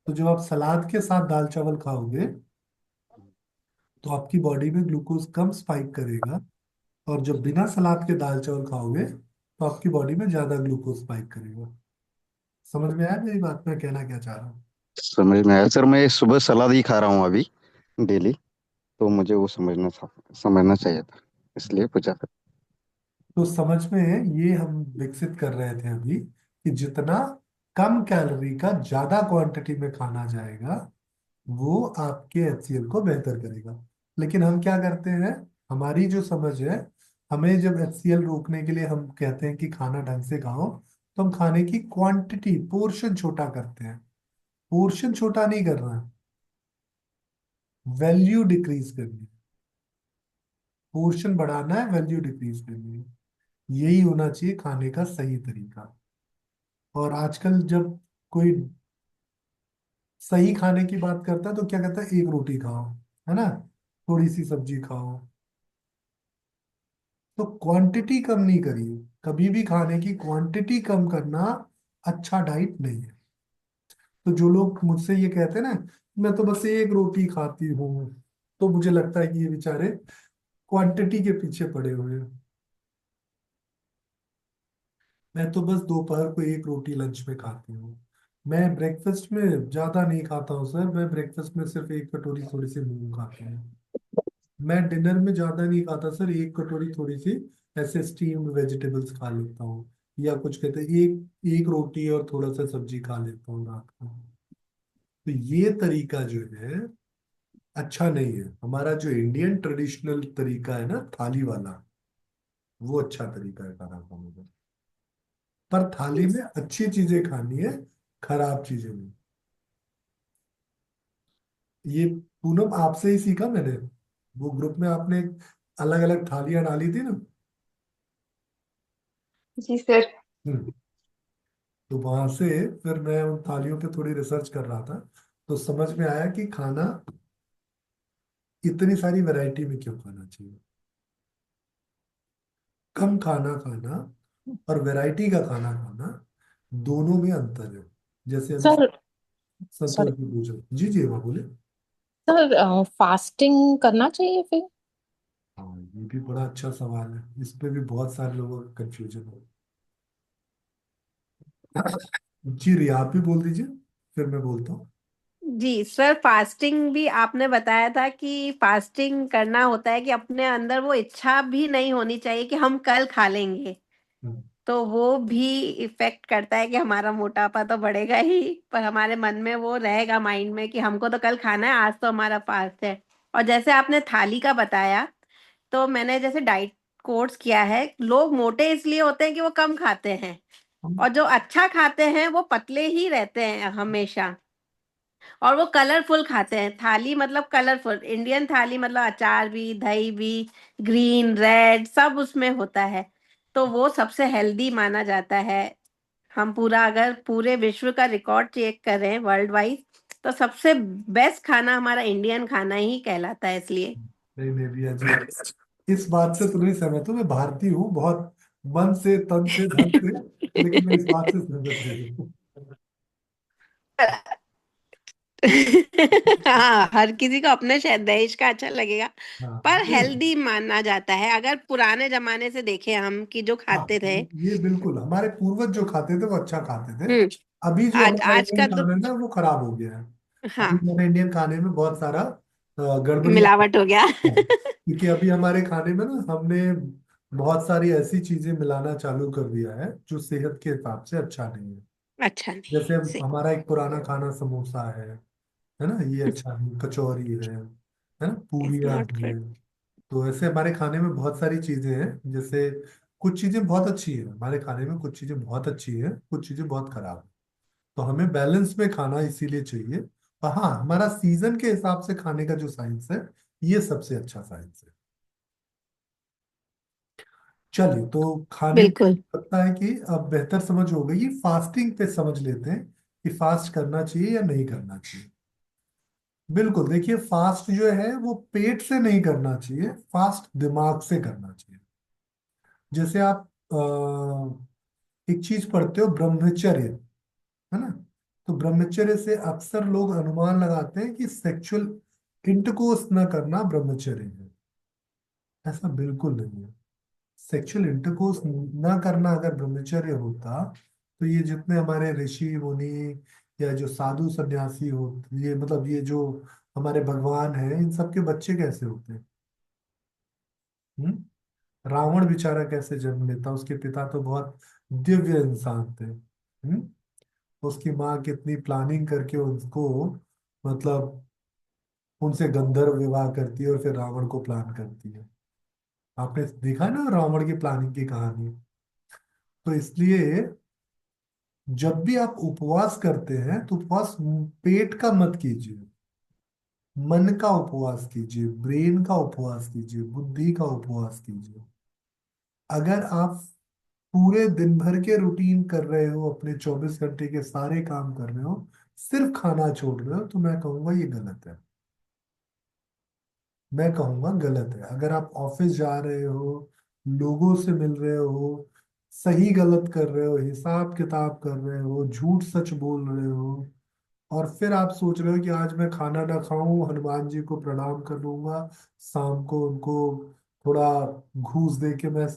तो जब आप सलाद के साथ दाल चावल खाओगे, तो आपकी बॉडी में ग्लूकोज कम स्पाइक करेगा, और जब बिना सलाद के दाल चावल खाओगे, तो आपकी बॉडी में ज्यादा ग्लूकोज स्पाइक करेगा। समझ में आया मेरी बात, मैं कहना क्या चाह रहा हूँ? समझ में आया सर, मैं सुबह सलाद ही खा रहा हूँ अभी डेली, तो मुझे वो समझना चाहिए था, इसलिए पूछा था। तो समझ में, ये हम विकसित कर रहे थे अभी कि जितना कम कैलोरी का ज्यादा क्वांटिटी में खाना जाएगा, वो आपके HCl को बेहतर करेगा। लेकिन हम क्या करते हैं, हमारी जो समझ है, हमें जब HCl रोकने के लिए हम कहते हैं कि खाना ढंग से खाओ, तो हम खाने की क्वांटिटी, पोर्शन छोटा करते हैं। पोर्शन छोटा नहीं करना है, वैल्यू डिक्रीज करनी है। पोर्शन बढ़ाना है, वैल्यू डिक्रीज करनी है। यही होना चाहिए खाने का सही तरीका। और आजकल जब कोई सही खाने की बात करता है, तो क्या कहता है, एक रोटी खाओ, है ना, थोड़ी सी सब्जी खाओ। तो क्वांटिटी कम नहीं करिए, कभी भी खाने की क्वांटिटी कम करना अच्छा डाइट नहीं है। तो जो लोग मुझसे ये कहते हैं ना, मैं तो बस एक रोटी खाती हूँ, तो मुझे लगता है कि ये बेचारे क्वांटिटी के पीछे पड़े हुए हैं। मैं तो बस दोपहर को एक रोटी लंच में खाती हूँ। मैं ब्रेकफास्ट में ज्यादा नहीं खाता हूँ सर, मैं ब्रेकफास्ट में सिर्फ एक कटोरी थोड़ी सी मूंग खाता हूँ। मैं डिनर में ज्यादा नहीं खाता सर, एक कटोरी थोड़ी सी ऐसे स्टीम्ड वेजिटेबल्स खा लेता हूँ, या कुछ कहते हैं एक एक रोटी और थोड़ा सा सब्जी खा लेता हूँ रात को। तो ये तरीका जो है अच्छा नहीं है। हमारा जो इंडियन ट्रेडिशनल तरीका है ना, थाली वाला, वो अच्छा तरीका है खाना खाने का। पर थाली में अच्छी चीजें खानी है, खराब चीजें नहीं। ये पूनम आपसे ही सीखा मैंने, वो ग्रुप में आपने अलग अलग थालियां डाली थी ना। जी सर। हम्म। तो वहां से फिर मैं उन थालियों पे थोड़ी रिसर्च कर रहा था, तो समझ में आया कि खाना इतनी सारी वैरायटी में क्यों खाना चाहिए। कम खाना खाना और वैरायटी का खाना खाना, दोनों में अंतर है। जैसे अभी सर संतोष सॉरी जी पूछो, जी जी वहाँ बोले। सर, फास्टिंग करना चाहिए फिर? हाँ, ये भी बड़ा अच्छा सवाल है, इस पे भी बहुत सारे लोगों का कंफ्यूजन है। जी रिया, आप भी बोल दीजिए, फिर मैं बोलता हूँ। जी सर, फास्टिंग भी आपने बताया था कि फास्टिंग करना होता है कि अपने अंदर वो इच्छा भी नहीं होनी चाहिए कि हम कल खा लेंगे, हम्म, तो वो भी इफेक्ट करता है कि हमारा मोटापा तो बढ़ेगा ही, पर हमारे मन में वो रहेगा माइंड में कि हमको तो कल खाना है, आज तो हमारा फास्ट है। और जैसे आपने थाली का बताया, तो मैंने जैसे डाइट कोर्स किया है, लोग मोटे इसलिए होते हैं कि वो कम खाते हैं, हम- और जो अच्छा खाते हैं वो पतले ही रहते हैं हमेशा, और वो कलरफुल खाते हैं। थाली मतलब कलरफुल, इंडियन थाली मतलब अचार भी, दही भी, ग्रीन रेड सब उसमें होता है, तो वो सबसे हेल्दी माना जाता है। हम पूरा अगर पूरे विश्व का रिकॉर्ड चेक करें वर्ल्ड वाइज, तो सबसे बेस्ट खाना हमारा इंडियन खाना ही कहलाता है, इसलिए। नहीं नहीं भैया जी, इस बात से तो नहीं सहमत हूँ। मैं भारतीय हूँ बहुत, मन से तन से धन से, लेकिन मैं इस बात से सहमत नहीं हूँ। हाँ, हर किसी को अपने शायद देश का अच्छा लगेगा, हाँ पर नहीं, हेल्दी माना जाता है अगर पुराने जमाने से देखें हम कि जो हाँ खाते थे। ये बिल्कुल, हमारे पूर्वज जो खाते थे वो अच्छा खाते थे। हम्म। अभी जो आज हमारा आज का इंडियन तो खाना है ना वो खराब हो गया है। अभी हाँ, हमारे इंडियन खाने में बहुत सारा गड़बड़ियाँ मिलावट हो गया। हैं। क्योंकि अभी हमारे खाने में ना हमने बहुत सारी ऐसी चीजें मिलाना चालू कर दिया है जो सेहत के हिसाब से अच्छा नहीं है। अच्छा नहीं जैसे है, सही। हमारा एक पुराना खाना समोसा है ना, ये अच्छा नहीं, कचौरी है ना, इट्स पूरियाँ नॉट गुड। हैं। तो ऐसे हमारे खाने में बहुत सारी चीजें हैं, जैसे कुछ चीजें बहुत अच्छी है हमारे खाने में, कुछ चीजें बहुत अच्छी है, कुछ चीजें बहुत खराब है। तो हमें बैलेंस में खाना इसीलिए चाहिए। और हाँ, हमारा सीजन के हिसाब से खाने का जो साइंस है, ये सबसे अच्छा साइंस है। चलिए, तो खाने बिल्कुल। लगता है कि अब बेहतर समझ हो गई। फास्टिंग पे समझ लेते हैं कि फास्ट करना चाहिए या नहीं करना चाहिए। बिल्कुल, देखिए फास्ट जो है वो पेट से नहीं करना चाहिए, फास्ट दिमाग से करना चाहिए। जैसे आप एक चीज पढ़ते हो, ब्रह्मचर्य, है ना। तो ब्रह्मचर्य से अक्सर लोग अनुमान लगाते हैं कि सेक्सुअल इंटरकोर्स न करना ब्रह्मचर्य है। ऐसा बिल्कुल नहीं है। सेक्सुअल इंटरकोर्स न करना अगर ब्रह्मचर्य होता, तो ये जितने हमारे ऋषि मुनि या जो साधु सन्यासी हो, ये मतलब ये जो हमारे भगवान हैं, इन सबके बच्चे कैसे होते हैं? रावण बेचारा कैसे जन्म लेता? उसके पिता तो बहुत दिव्य इंसान थे। उसकी माँ कितनी प्लानिंग करके उसको, मतलब उनसे गंधर्व विवाह करती है और फिर रावण को प्लान करती है। आपने देखा है ना रावण की प्लानिंग की कहानी। तो इसलिए जब भी आप उपवास करते हैं तो उपवास पेट का मत कीजिए, मन का उपवास कीजिए, ब्रेन का उपवास कीजिए, बुद्धि का उपवास कीजिए। अगर आप पूरे दिन भर के रूटीन कर रहे हो, अपने 24 घंटे के सारे काम कर रहे हो, सिर्फ खाना छोड़ रहे हो, तो मैं कहूंगा ये गलत है। मैं कहूंगा गलत है। अगर आप ऑफिस जा रहे हो, लोगों से मिल रहे हो, सही गलत कर रहे हो, हिसाब किताब कर रहे हो, झूठ सच बोल रहे हो, और फिर आप सोच रहे हो कि आज मैं खाना ना खाऊं, हनुमान जी को प्रणाम कर लूंगा, शाम को उनको थोड़ा घूस दे के मैं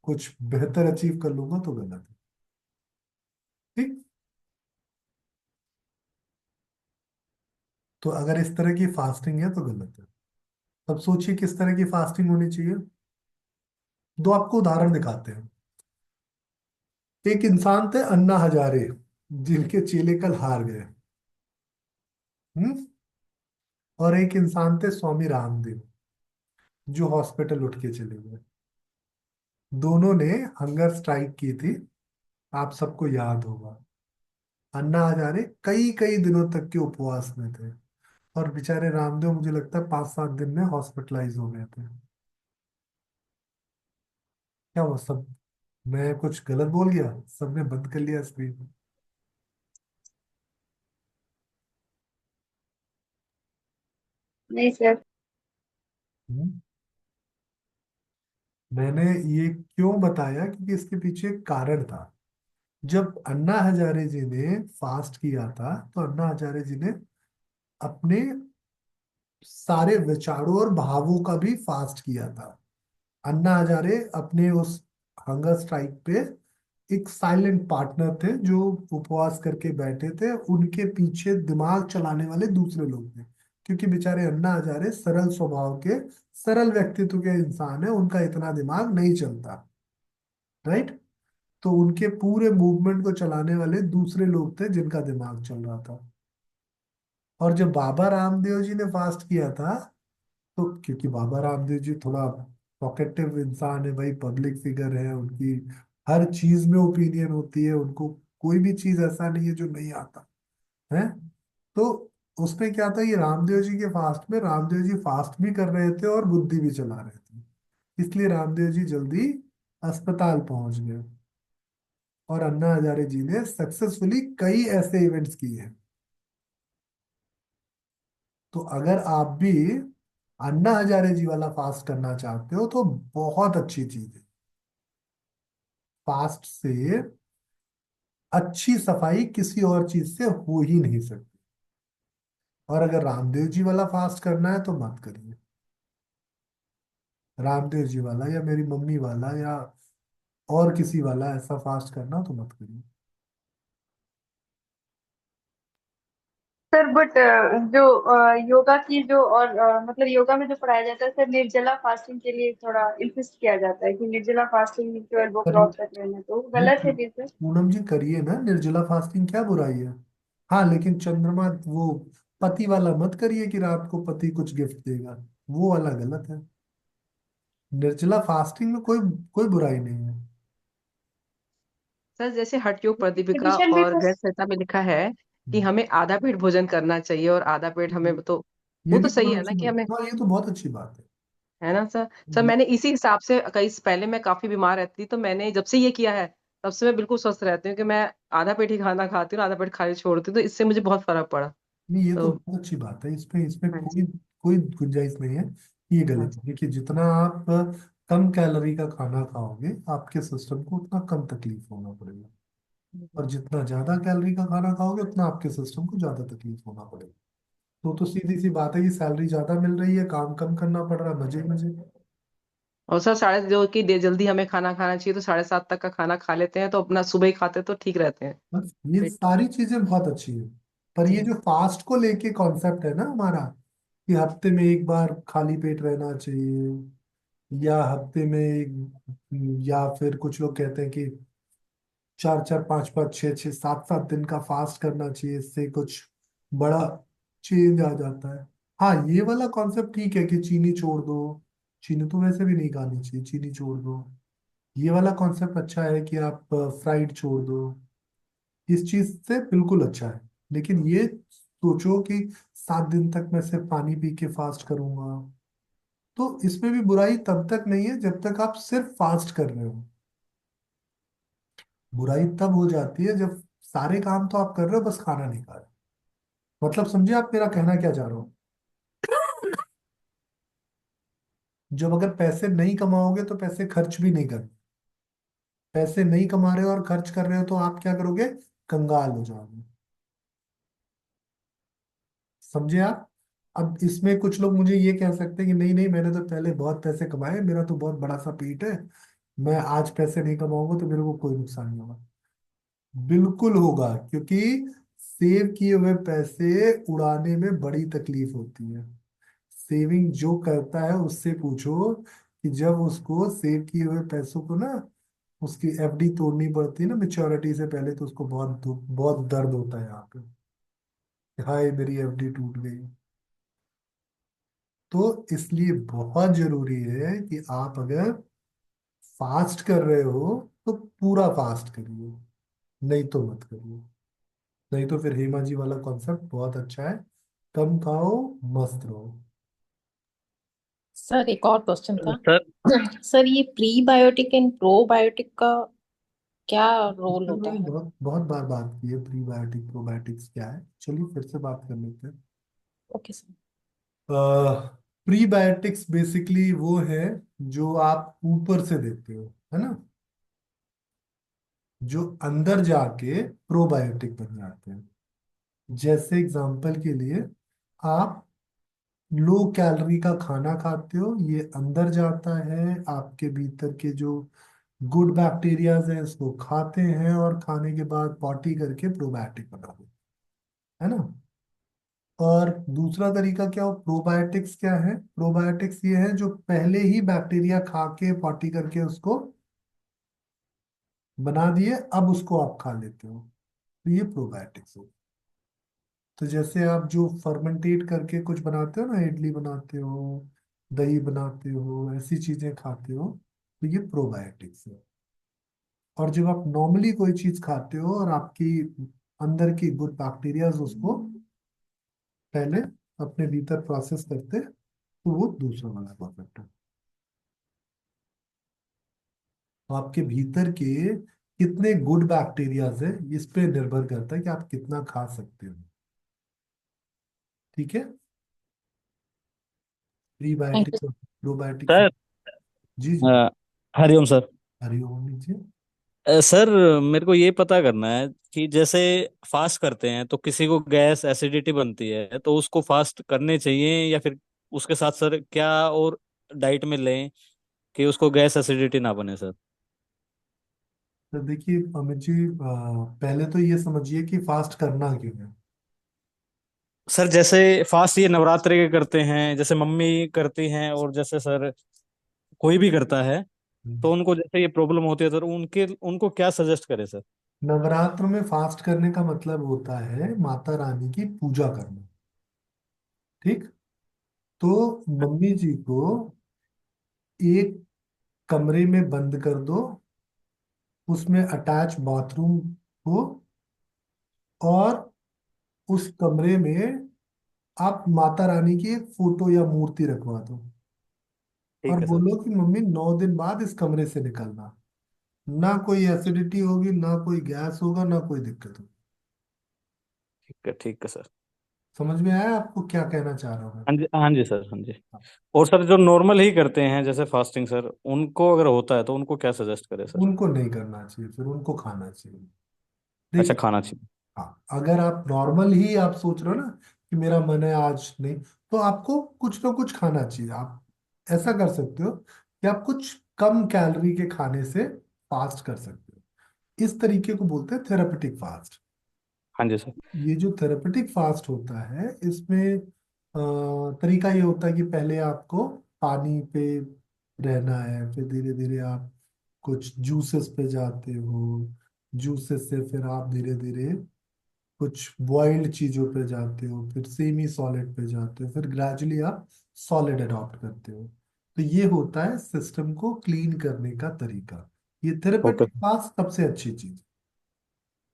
कुछ बेहतर अचीव कर लूंगा, तो गलत है। ठीक। तो अगर इस तरह की फास्टिंग है तो गलत है। अब सोचिए किस तरह की फास्टिंग होनी चाहिए। दो आपको उदाहरण दिखाते हैं। एक इंसान थे अन्ना हजारे, जिनके चेले कल हार गए। हम्म। और एक इंसान थे स्वामी रामदेव, जो हॉस्पिटल उठ के चले गए। दोनों ने हंगर स्ट्राइक की थी, आप सबको याद होगा। अन्ना हजारे कई कई दिनों तक के उपवास में थे, और बेचारे रामदेव मुझे लगता है 5-7 दिन में हॉस्पिटलाइज हो गए थे। क्या हुआ सब? मैं कुछ गलत बोल गया? सबने बंद कर लिया स्क्रीन। नहीं सर। हम्म। मैंने ये क्यों बताया, क्योंकि इसके पीछे एक कारण था। जब अन्ना हजारे जी ने फास्ट किया था, तो अन्ना हजारे जी ने अपने सारे विचारों और भावों का भी फास्ट किया था। अन्ना हजारे अपने उस हंगर स्ट्राइक पे एक साइलेंट पार्टनर थे जो उपवास करके बैठे थे, उनके पीछे दिमाग चलाने वाले दूसरे लोग थे, क्योंकि बेचारे अन्ना हजारे सरल स्वभाव के, सरल व्यक्तित्व के इंसान है, उनका इतना दिमाग नहीं चलता। राइट। तो उनके पूरे मूवमेंट को चलाने वाले दूसरे लोग थे जिनका दिमाग चल रहा था। और जब बाबा रामदेव जी ने फास्ट किया था, तो क्योंकि बाबा रामदेव जी थोड़ा टॉकेटिव इंसान है भाई, पब्लिक फिगर है, उनकी हर चीज में ओपिनियन होती है, उनको कोई भी चीज ऐसा नहीं है जो नहीं आता है। तो उसमें क्या था, ये रामदेव जी के फास्ट में रामदेव जी फास्ट भी कर रहे थे और बुद्धि भी चला रहे थे, इसलिए रामदेव जी जल्दी अस्पताल पहुंच गए। और अन्ना हजारे जी ने सक्सेसफुली कई ऐसे इवेंट्स किए हैं। तो अगर आप भी अन्ना हजारे जी वाला फास्ट करना चाहते हो तो बहुत अच्छी चीज है। फास्ट से अच्छी सफाई किसी और चीज से हो ही नहीं सकती। और अगर रामदेव जी वाला फास्ट करना है तो मत करिए। रामदेव जी वाला या मेरी मम्मी वाला या और किसी वाला ऐसा फास्ट करना तो मत करिए। सर बट जो योगा की जो और मतलब योगा में जो पढ़ाया जाता है सर, निर्जला फास्टिंग के लिए थोड़ा इंसिस्ट किया जाता है कि निर्जला फास्टिंग 12 पर क्लॉक तक रहना, तो वो नहीं, गलत है फिर सर? पूनम जी करिए ना, निर्जला फास्टिंग क्या बुराई है। हाँ लेकिन चंद्रमा वो पति वाला मत करिए कि रात को पति कुछ गिफ्ट देगा, वो वाला गलत है। निर्जला फास्टिंग में कोई कोई बुराई नहीं है। सर जैसे हठ योग प्रदीपिका कंडीशन भी और तो ग्रंथ संहिता में लिखा है कि हम्म। हमें आधा पेट भोजन करना चाहिए और आधा पेट हमें तो ये वो भी तो सही बहुत है ना अच्छी कि बात, हमें, हाँ ये तो बहुत अच्छी बात है। है ना सर। सर हम्म। मैंने इसी हिसाब से कई पहले मैं काफी बीमार रहती थी, तो मैंने जब से ये किया है तब से मैं बिल्कुल स्वस्थ रहती हूँ कि मैं आधा पेट ही खाना खाती हूँ, आधा पेट खाली छोड़ती हूँ, तो इससे मुझे बहुत फर्क पड़ा। नहीं ये तो तो बहुत अच्छी बात है, इसमें इसमें हाँ कोई जी। कोई गुंजाइश नहीं है कि ये हाँ गलत है। देखिए जितना आप कम कैलोरी का खाना खाओगे आपके सिस्टम को उतना कम तकलीफ होना पड़ेगा, जी। और जितना ज्यादा कैलोरी का खाना खाओगे उतना आपके सिस्टम को ज्यादा तकलीफ होना पड़ेगा। तो सीधी सी बात है कि सैलरी ज्यादा मिल रही है, काम कम करना पड़ रहा है, मजे मजे। और सर साढ़े जो कि जल्दी हमें खाना खाना चाहिए, तो 7:30 तक का खाना खा लेते हैं, तो अपना सुबह ही खाते हैं तो ठीक रहते हैं। बस ये पेट। सारी चीजें बहुत अच्छी है। पर ये जी। जो फास्ट को लेके कॉन्सेप्ट है ना हमारा, कि हफ्ते में एक बार खाली पेट रहना चाहिए, या हफ्ते में या फिर कुछ लोग कहते हैं कि 4 4 5 5 6 6 7 7 दिन का फास्ट करना चाहिए, इससे कुछ बड़ा चेंज आ जाता है। हाँ ये वाला कॉन्सेप्ट ठीक है कि चीनी छोड़ दो, चीनी तो वैसे भी नहीं खानी चाहिए, चीनी छोड़ दो। ये वाला कॉन्सेप्ट अच्छा है कि आप फ्राइड छोड़ दो, इस चीज से बिल्कुल अच्छा है। लेकिन ये सोचो कि 7 दिन तक मैं सिर्फ पानी पी के फास्ट करूंगा, तो इसमें भी बुराई तब तक नहीं है जब तक आप सिर्फ फास्ट कर रहे हो। बुराई तब हो जाती है जब सारे काम तो आप कर रहे हो, बस खाना नहीं खा रहे। मतलब समझे आप मेरा कहना क्या चाह रहा हो। जब अगर पैसे नहीं कमाओगे तो पैसे खर्च भी नहीं कर, पैसे नहीं कमा रहे हो और खर्च कर रहे हो तो आप क्या करोगे, कंगाल हो जाओगे। समझे आप। अब इसमें कुछ लोग मुझे ये कह सकते हैं कि नहीं नहीं मैंने तो पहले बहुत पैसे कमाए, मेरा तो बहुत बड़ा सा पेट है, मैं आज पैसे नहीं कमाऊंगा तो मेरे को कोई नुकसान नहीं होगा। बिल्कुल होगा, क्योंकि सेव किए हुए पैसे उड़ाने में बड़ी तकलीफ होती है। सेविंग जो करता है उससे पूछो कि जब उसको सेव किए हुए पैसों को ना, उसकी एफडी तोड़नी पड़ती है ना मेच्योरिटी से पहले, तो उसको बहुत दुख बहुत दर्द होता है यहाँ पे, हाय मेरी एफडी टूट गई। तो इसलिए बहुत जरूरी है कि आप अगर फास्ट कर रहे हो तो पूरा फास्ट करिए, नहीं तो मत करिए। नहीं तो फिर हेमा जी वाला कॉन्सेप्ट बहुत अच्छा है, कम खाओ मस्त रहो। सर एक और क्वेश्चन था। सर सर ये प्रीबायोटिक एंड प्रोबायोटिक का क्या इस रोल पर होता मैंने है? बहुत बहुत बार बात की है, प्रीबायोटिक प्रोबायोटिक्स क्या है, चलिए फिर से बात कर लेते हैं। Okay sir. प्रीबायोटिक्स बेसिकली वो है जो आप ऊपर से देते हो, है ना, जो अंदर जाके प्रोबायोटिक बन जाते हैं। जैसे एग्जांपल के लिए आप लो कैलोरी का खाना खाते हो, ये अंदर जाता है, आपके भीतर के जो गुड बैक्टीरियाज है, इसको खाते हैं और खाने के बाद पॉटी करके प्रोबायोटिक बना देते हैं, है ना। और दूसरा तरीका क्या हो, प्रोबायोटिक्स क्या है, प्रोबायोटिक्स ये है जो पहले ही बैक्टीरिया खा के पॉटी करके उसको बना दिए, अब उसको आप खा लेते हो, तो ये प्रोबायोटिक्स हो। तो जैसे आप जो फर्मेंटेट करके कुछ बनाते हो ना, इडली बनाते हो, दही बनाते हो, ऐसी चीजें खाते हो, तो ये प्रोबायोटिक्स है। और जब आप नॉर्मली कोई चीज खाते हो और आपकी अंदर की गुड बैक्टीरियाज उसको पहले अपने भीतर प्रोसेस करते, तो वो दूसरा वाला परफेक्ट है। तो आपके भीतर के कितने गुड बैक्टीरियाज है, इस पे निर्भर करता है कि आप कितना खा सकते हो। ठीक है, थैंक यू। प्रीबायोटिक्स और प्रोबायोटिक्स। सर जी जी। अ, हरिओम सर। हरिओम नीचे। सर मेरे को ये पता करना है कि जैसे फास्ट करते हैं तो किसी को गैस एसिडिटी बनती है, तो उसको फास्ट करने चाहिए या फिर उसके साथ सर क्या और डाइट में लें कि उसको गैस एसिडिटी ना बने सर। तो देखिए अमित जी, पहले तो ये समझिए कि फास्ट करना क्यों है। सर जैसे फास्ट ये नवरात्रि के करते हैं, जैसे मम्मी करती हैं, और जैसे सर कोई भी करता है, हम्म। तो उनको जैसे ये प्रॉब्लम होती है सर, उनके उनको क्या सजेस्ट करें सर। नवरात्र में फास्ट करने का मतलब होता है माता रानी की पूजा करना। ठीक। तो मम्मी जी को एक कमरे में बंद कर दो, उसमें अटैच बाथरूम हो, और उस कमरे में आप माता रानी की एक फोटो या मूर्ति रखवा दो, और ठीक है सर। बोलो कि मम्मी 9 दिन बाद इस कमरे से निकलना, ना कोई एसिडिटी होगी, ना कोई गैस होगा, ना कोई दिक्कत होगी। ठीक है सर। समझ में आया आपको क्या कहना चाह रहा हूँ मैं। हाँ जी, हाँ जी सर, हाँ जी। और सर जो नॉर्मल ही करते हैं जैसे फास्टिंग सर, उनको अगर होता है तो उनको क्या सजेस्ट करें सर। उनको नहीं करना चाहिए, फिर उनको खाना चाहिए। अच्छा, देखिए, खाना चाहिए। हाँ, अगर आप नॉर्मल ही आप सोच रहे हो ना कि मेरा मन है आज नहीं, तो आपको कुछ ना कुछ खाना चाहिए। आप ऐसा कर सकते हो कि आप कुछ कम कैलोरी के खाने से फास्ट कर सकते हो। इस तरीके को बोलते हैं थेरापेटिक फास्ट। हाँ जी सर। ये जो थेरेपेटिक फास्ट होता है, इसमें तरीका ये होता है कि पहले आपको पानी पे रहना है, फिर धीरे धीरे आप कुछ जूसेस पे जाते हो, जूसेस से फिर आप धीरे धीरे कुछ बॉइल्ड चीजों पे जाते हो, फिर सेमी सॉलिड पे जाते हो, फिर ग्रेजुअली आप सॉलिड अडॉप्ट करते हो। तो ये होता है सिस्टम को क्लीन करने का तरीका। ये ओके। थेरेपेटिक फास्ट सबसे अच्छी चीज।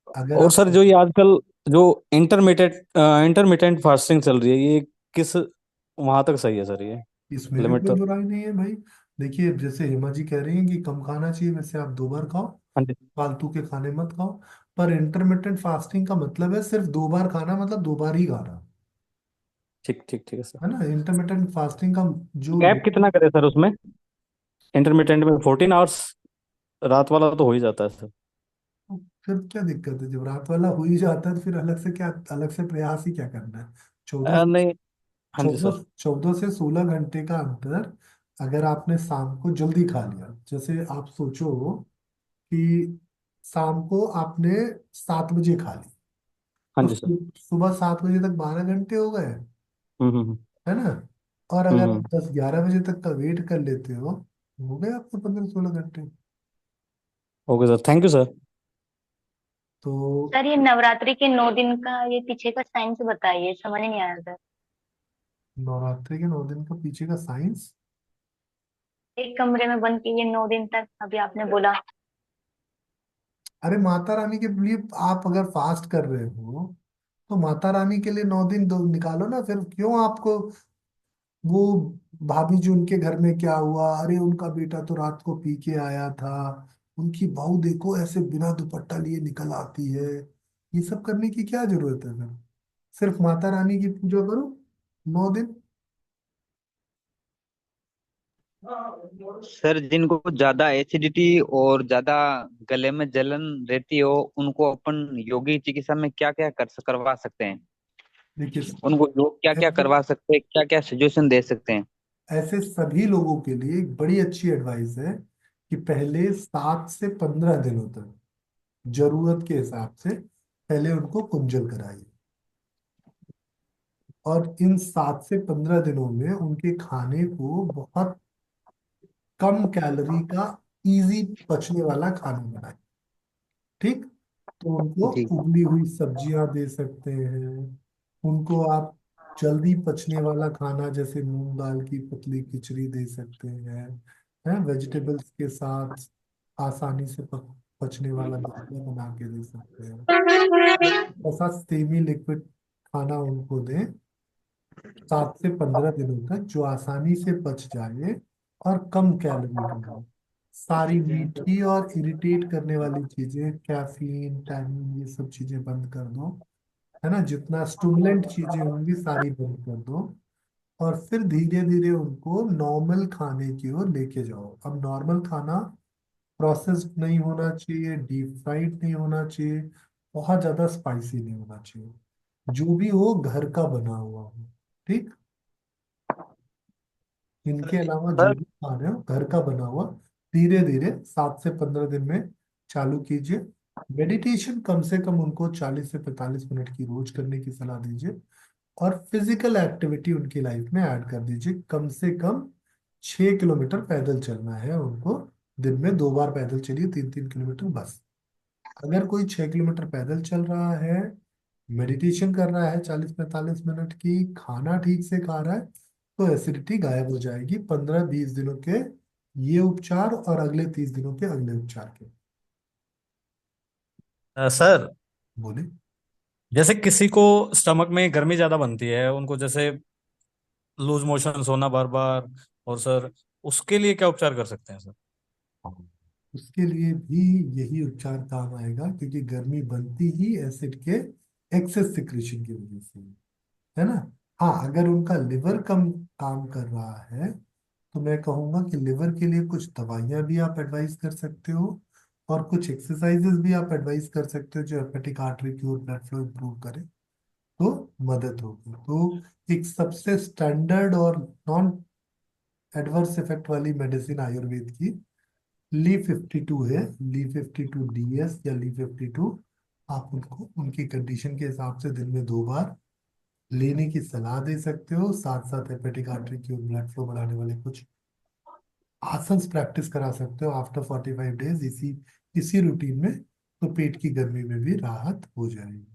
अगर और आप सर जो ये आजकल जो इंटरमिटेंट फास्टिंग चल रही है, ये किस वहां तक सही है सर ये इसमें भी लिमिट कोई तो। बुराई नहीं है भाई। देखिए, जैसे हेमा जी कह रही हैं कि कम खाना चाहिए, वैसे आप 2 बार खाओ, हाँ जी। फालतू के खाने मत खाओ। पर इंटरमिटेंट फास्टिंग का मतलब है सिर्फ 2 बार खाना, मतलब 2 बार ही खाना, ठीक है सर। है ना। इंटरमिटेंट फास्टिंग का जो गैप कितना करे सर उसमें, इंटरमिटेंट में 14 आवर्स, रात वाला तो हो ही जाता है सर। फिर क्या दिक्कत है, जब रात वाला हो ही जाता है तो फिर अलग से क्या, अलग से प्रयास ही क्या करना है। चौदह नहीं। हाँ जी सर। चौदह 14 से 16 घंटे का अंतर। अगर आपने शाम को जल्दी खा लिया, जैसे आप सोचो कि शाम को आपने 7 बजे खा ली, हाँ तो जी सर। सुबह 7 बजे तक 12 घंटे हो गए, हम्म। है ना। और हम्म अगर आप हम्म। 10-11 बजे तक का वेट कर लेते हो गए आपके 15-16 घंटे। Okay sir, thank you sir. तो सर ये नवरात्रि के 9 दिन का ये पीछे का साइंस बताइए, समझ नहीं आया सर। नवरात्रि के 9 दिन का पीछे का साइंस। एक कमरे में बंद कीजिए 9 दिन तक, अभी आपने बोला। अरे माता रानी के लिए आप अगर फास्ट कर रहे हो, तो माता रानी के लिए 9 दिन दो निकालो ना, फिर क्यों आपको वो भाभी जी उनके घर में क्या हुआ, अरे उनका बेटा तो रात को पी के आया था, उनकी बहू देखो ऐसे बिना दुपट्टा लिए निकल आती है, ये सब करने की क्या जरूरत है फिर। सिर्फ माता रानी की पूजा करो 9 दिन। सर जिनको ज्यादा एसिडिटी और ज्यादा गले में जलन रहती हो, उनको अपन योगी चिकित्सा में क्या क्या करवा सकते हैं। देखिए, उनको योग क्या क्या ऐसे करवा सकते हैं, क्या क्या सजेशन दे सकते हैं। ऐसे सभी लोगों के लिए एक बड़ी अच्छी एडवाइस है कि पहले 7 से 15 दिनों तक जरूरत के हिसाब से पहले उनको कुंजल कराइए, और इन 7 से 15 दिनों में उनके खाने को बहुत कम कैलोरी का, इजी पचने वाला खाना बनाए। ठीक, तो उनको जी उबली हुई सब्जियां दे सकते हैं, उनको आप जल्दी पचने वाला खाना जैसे मूंग दाल की पतली खिचड़ी दे सकते हैं वेजिटेबल्स के साथ आसानी से पचने वाला दलिया बना के दे सकते हैं। ऐसा सेमी लिक्विड खाना उनको दें 7 से 15 दिनों तक, जो आसानी से पच जाए और कम कैलोरी का हो। सारी मीठी और इरिटेट करने वाली चीजें, कैफीन, टैनिन, ये सब चीजें बंद कर दो, है ना। जितना स्टूमुलेंट चीजें होंगी सारी बंद कर दो, और फिर धीरे धीरे उनको नॉर्मल खाने की ओर लेके जाओ। अब नॉर्मल खाना प्रोसेस्ड नहीं होना चाहिए, डीप फ्राइड नहीं होना चाहिए, बहुत ज्यादा स्पाइसी नहीं होना चाहिए, जो भी हो घर का बना हुआ हो। ठीक, इनके अलावा जो सर भी खा रहे हो घर का बना हुआ, धीरे धीरे 7 से 15 दिन में चालू कीजिए। मेडिटेशन कम से कम उनको 40 से 45 मिनट की रोज करने की सलाह दीजिए, और फिजिकल एक्टिविटी उनकी लाइफ में ऐड कर दीजिए। कम से कम 6 किलोमीटर पैदल चलना है उनको, दिन में 2 बार पैदल चलिए, 3-3 किलोमीटर बस। अगर कोई 6 किलोमीटर पैदल चल रहा है, मेडिटेशन कर रहा है 40-45 मिनट की, खाना ठीक से खा रहा है, तो एसिडिटी गायब हो जाएगी 15-20 दिनों के ये उपचार, और अगले 30 दिनों के अगले उपचार के। सर बोले। जैसे किसी को स्टमक में गर्मी ज्यादा बनती है, उनको जैसे लूज मोशंस होना बार बार, और सर उसके लिए क्या उपचार कर सकते हैं सर? उसके लिए भी यही उपचार काम आएगा, क्योंकि गर्मी बनती ही एसिड के एक्सेस सिक्रेशन की वजह से है ना। हाँ, अगर उनका लिवर कम काम कर रहा है, तो मैं कहूंगा कि लिवर के लिए कुछ दवाइयां भी आप एडवाइस कर सकते हो, और कुछ एक्सरसाइजेस भी आप एडवाइस कर सकते हो जो हेपेटिक आर्टरी की और ब्लड फ्लो इंप्रूव करे, तो मदद होगी। तो एक सबसे स्टैंडर्ड और नॉन एडवर्स इफेक्ट वाली मेडिसिन आयुर्वेद की ली 52 है, ली 52 DS या ली 52। आप उनको उनकी कंडीशन के हिसाब से दिन में 2 बार लेने की सलाह दे सकते हो। साथ साथ हेपेटिक आर्टरी की और ब्लड फ्लो बढ़ाने वाले कुछ आसन प्रैक्टिस करा सकते हो आफ्टर 45 डेज, इसी इसी रूटीन में, तो पेट की गर्मी में भी राहत हो जाएगी।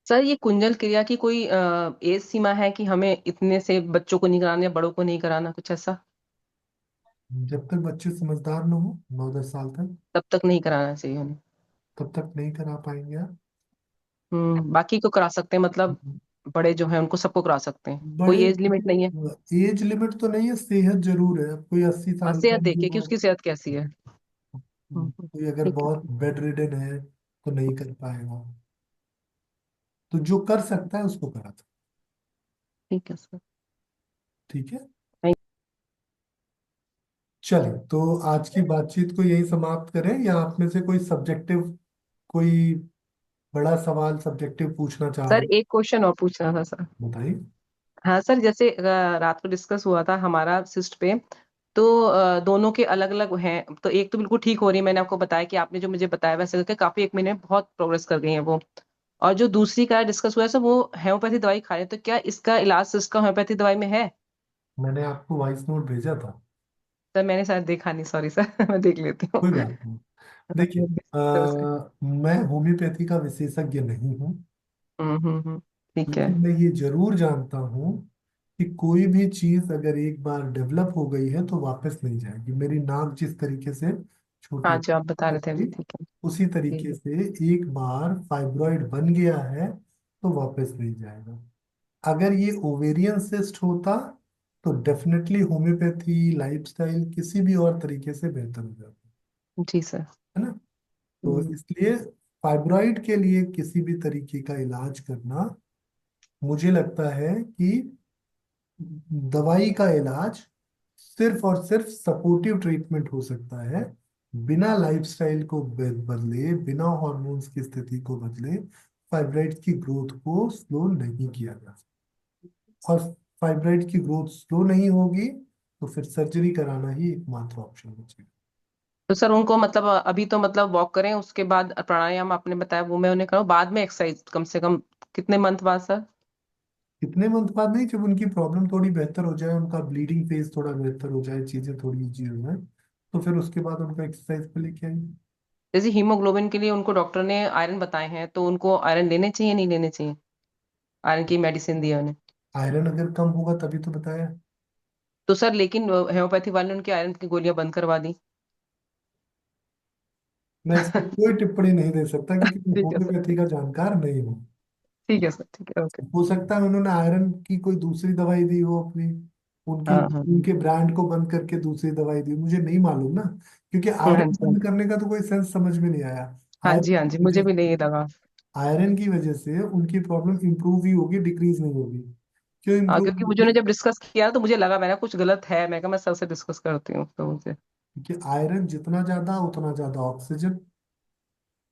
सर ये कुंजल क्रिया की कोई एज सीमा है कि हमें इतने से बच्चों को नहीं कराना या बड़ों को नहीं कराना, कुछ ऐसा? जब तक बच्चे समझदार न हो, 9-10 साल तक, तब तक नहीं कराना चाहिए हमें? तब तक नहीं करा पाएंगे आप। बाकी को करा सकते हैं मतलब, बड़े जो हैं उनको सबको करा सकते हैं, बड़े कोई एज लिमिट नहीं है? एज लिमिट तो नहीं है, सेहत जरूर है। अब कोई 80 साल का सेहत है देखे कि जो, उसकी सेहत कैसी है। कोई अगर ठीक है, बहुत बेड रिडन है तो नहीं कर पाएगा, तो जो कर सकता है उसको करा था। ठीक है सर। ठीक है, थैंक चलिए तो आज की बातचीत को यही समाप्त करें, या आप में से कोई सब्जेक्टिव, कोई बड़ा सवाल सब्जेक्टिव पूछना चाह सर रहे एक क्वेश्चन और पूछना था सर। हैं? बताइए। हाँ सर, जैसे रात को डिस्कस हुआ था हमारा सिस्ट पे, तो दोनों के अलग अलग हैं, तो एक तो बिल्कुल ठीक हो रही है, मैंने आपको बताया कि आपने जो मुझे बताया वैसे करके काफी 1 महीने में बहुत प्रोग्रेस कर गई है वो। और जो दूसरी का डिस्कस हुआ है सर, वो होम्योपैथी दवाई खा रहे हैं, तो क्या इसका इलाज सिस्ट का होम्योपैथी दवाई में है? मैंने आपको वॉइस नोट भेजा था। सर मैंने शायद देखा नहीं, सॉरी सर मैं देख लेती हूँ। कोई बात नहीं। देखिए, मैं होम्योपैथी का विशेषज्ञ नहीं हूँ, ठीक है। लेकिन मैं ये जरूर जानता हूँ कि कोई भी चीज अगर एक बार डेवलप हो गई है तो वापस नहीं जाएगी। मेरी नाक जिस तरीके से छोटी हाँ जो आप बता रहे थे अभी, थी, ठीक है। उसी ठीक तरीके है। से एक बार फाइब्रॉइड बन गया है तो वापस नहीं जाएगा। अगर ये ओवेरियन सिस्ट होता तो डेफिनेटली होम्योपैथी, लाइफस्टाइल, किसी भी और तरीके से बेहतर हो जाता, जी सर। है ना। तो हम्म, इसलिए फाइब्रॉइड के लिए किसी भी तरीके का इलाज करना, मुझे लगता है कि दवाई का इलाज सिर्फ और सिर्फ सपोर्टिव ट्रीटमेंट हो सकता है। बिना लाइफस्टाइल को बदले, बिना हॉर्मोन्स की स्थिति को बदले, फाइब्रॉइड की ग्रोथ को स्लो नहीं किया जा सकता। और फाइब्रॉइड की ग्रोथ स्लो नहीं होगी तो फिर सर्जरी कराना ही एकमात्र ऑप्शन बचेगा। तो सर उनको मतलब अभी तो मतलब वॉक करें, उसके बाद प्राणायाम आपने बताया वो मैं उन्हें करूँ, बाद में एक्सरसाइज कम से कम कितने मंथ बाद सर? कितने मंथ बाद नहीं, जब उनकी प्रॉब्लम थोड़ी बेहतर हो जाए, उनका ब्लीडिंग फेज थोड़ा बेहतर हो जाए, चीजें थोड़ी इजी हो जाए, तो फिर उसके बाद उनको एक्सरसाइज पे लेके आएंगे। जैसे हीमोग्लोबिन के लिए उनको डॉक्टर ने आयरन बताए हैं, तो उनको आयरन लेने चाहिए नहीं लेने चाहिए? आयरन की मेडिसिन दी है उन्हें। आयरन अगर कम होगा तभी तो बताया। तो सर लेकिन होम्योपैथी वाले ने उनकी आयरन की गोलियां बंद करवा दी। मैं इस पर कोई टिप्पणी नहीं दे सकता क्योंकि मैं ठीक है सर, होम्योपैथी का जानकार नहीं हूँ। ठीक है सर, ठीक है, ओके। हो सकता है उन्होंने आयरन की कोई दूसरी दवाई दी हो अपनी, उनकी हाँ हाँ उनके ब्रांड को बंद करके दूसरी दवाई दी, मुझे नहीं मालूम ना, क्योंकि हाँ आयरन जी हाँ बंद जी, करने का तो कोई सेंस समझ में नहीं आया। हाँ आयरन जी हाँ जी, की मुझे वजह भी नहीं लगा। आयरन की वजह से उनकी प्रॉब्लम इंप्रूव ही होगी, डिक्रीज नहीं होगी। क्यों हाँ, इंप्रूव क्योंकि मुझे होगी? ने जब डिस्कस किया तो मुझे लगा मैंने कुछ गलत है, मैं कहा मैं सर से डिस्कस करती हूँ तो मुझे। क्योंकि आयरन जितना ज्यादा उतना ज्यादा ऑक्सीजन।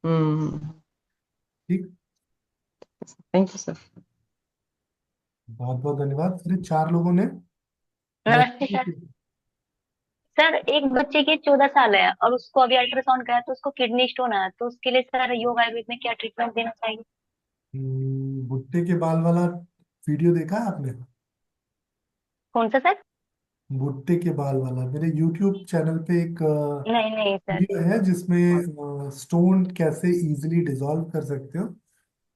हम्म। ठीक। Thank you sir. बहुत बहुत धन्यवाद। अरे 4 लोगों ने नमस्ते मैसेज सर। किया। सर एक बच्चे की 14 साल है और उसको अभी अल्ट्रासाउंड कराया तो उसको किडनी स्टोन है, तो उसके लिए सर योग आयुर्वेद में क्या ट्रीटमेंट देना चाहिए? भुट्टे के बाल वाला वीडियो देखा है आपने? कौन सा सर? भुट्टे के बाल वाला मेरे यूट्यूब चैनल पे एक नहीं नहीं सर। वीडियो है जिसमें स्टोन कैसे इजीली डिसॉल्व कर सकते हो,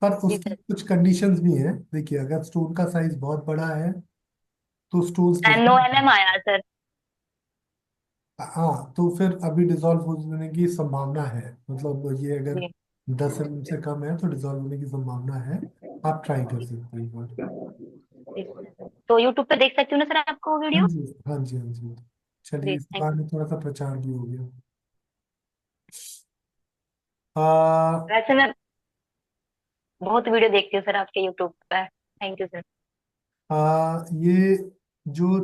पर जी उसकी सर। कुछ कंडीशंस भी हैं। देखिए, अगर स्टोन का साइज बहुत बड़ा है तो स्टोन्स नो डिसॉल्व, एमएम आया सर। हाँ, तो फिर अभी डिसॉल्व होने की संभावना है, मतलब ये अगर जी 10 mm से कम है तो डिसॉल्व होने की संभावना है। आप ट्राई कर सकते हैं एक बार। जी सर। तो यूट्यूब पे देख सकती हूँ ना सर आपको वो हाँ वीडियो? जी, हाँ जी, हाँ जी। चलिए, जी इस थैंक बहाने थोड़ा सा प्रचार भी हो गया। आ, वैसे मैं बहुत वीडियो देखती हूँ सर आपके यूट्यूब पे। Thank you sir. ये जो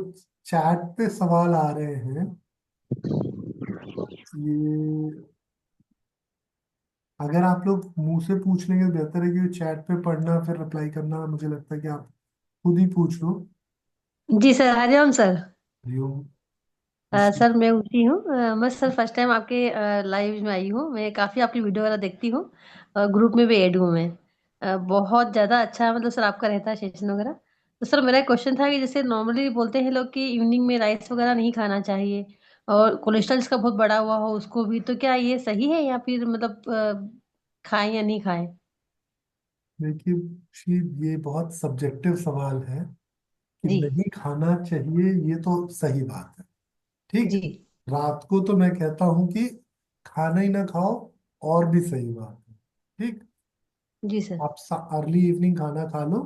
चैट पे सवाल आ रहे हैं, ये अगर आप लोग मुंह से पूछ लेंगे तो बेहतर है, कि चैट पे पढ़ना फिर रिप्लाई करना, मुझे लगता है कि आप खुद ही पूछ लो। जी sir, Hariom sir. Hariom. Sir मैं उठी हूँ। मैं सर फर्स्ट टाइम आपके लाइव में आई हूँ। मैं काफ़ी आपकी वीडियो वगैरह देखती हूँ, ग्रुप में भी ऐड हूँ मैं। बहुत ज़्यादा अच्छा मतलब सर आपका रहता है सेशन वगैरह। तो सर मेरा एक क्वेश्चन था कि जैसे नॉर्मली बोलते हैं लोग कि इवनिंग में राइस वगैरह नहीं खाना चाहिए, और कोलेस्ट्रॉल जिसका बहुत बढ़ा हुआ हो उसको भी, तो क्या ये सही है या फिर मतलब खाएं या नहीं खाएं? देखिए शिव, ये बहुत सब्जेक्टिव सवाल है कि जी नहीं खाना चाहिए, ये तो सही बात है। ठीक। जी रात को तो मैं कहता हूं कि खाना ही ना खाओ, और भी सही बात है। ठीक। जी सर। आप अर्ली इवनिंग खाना खा लो,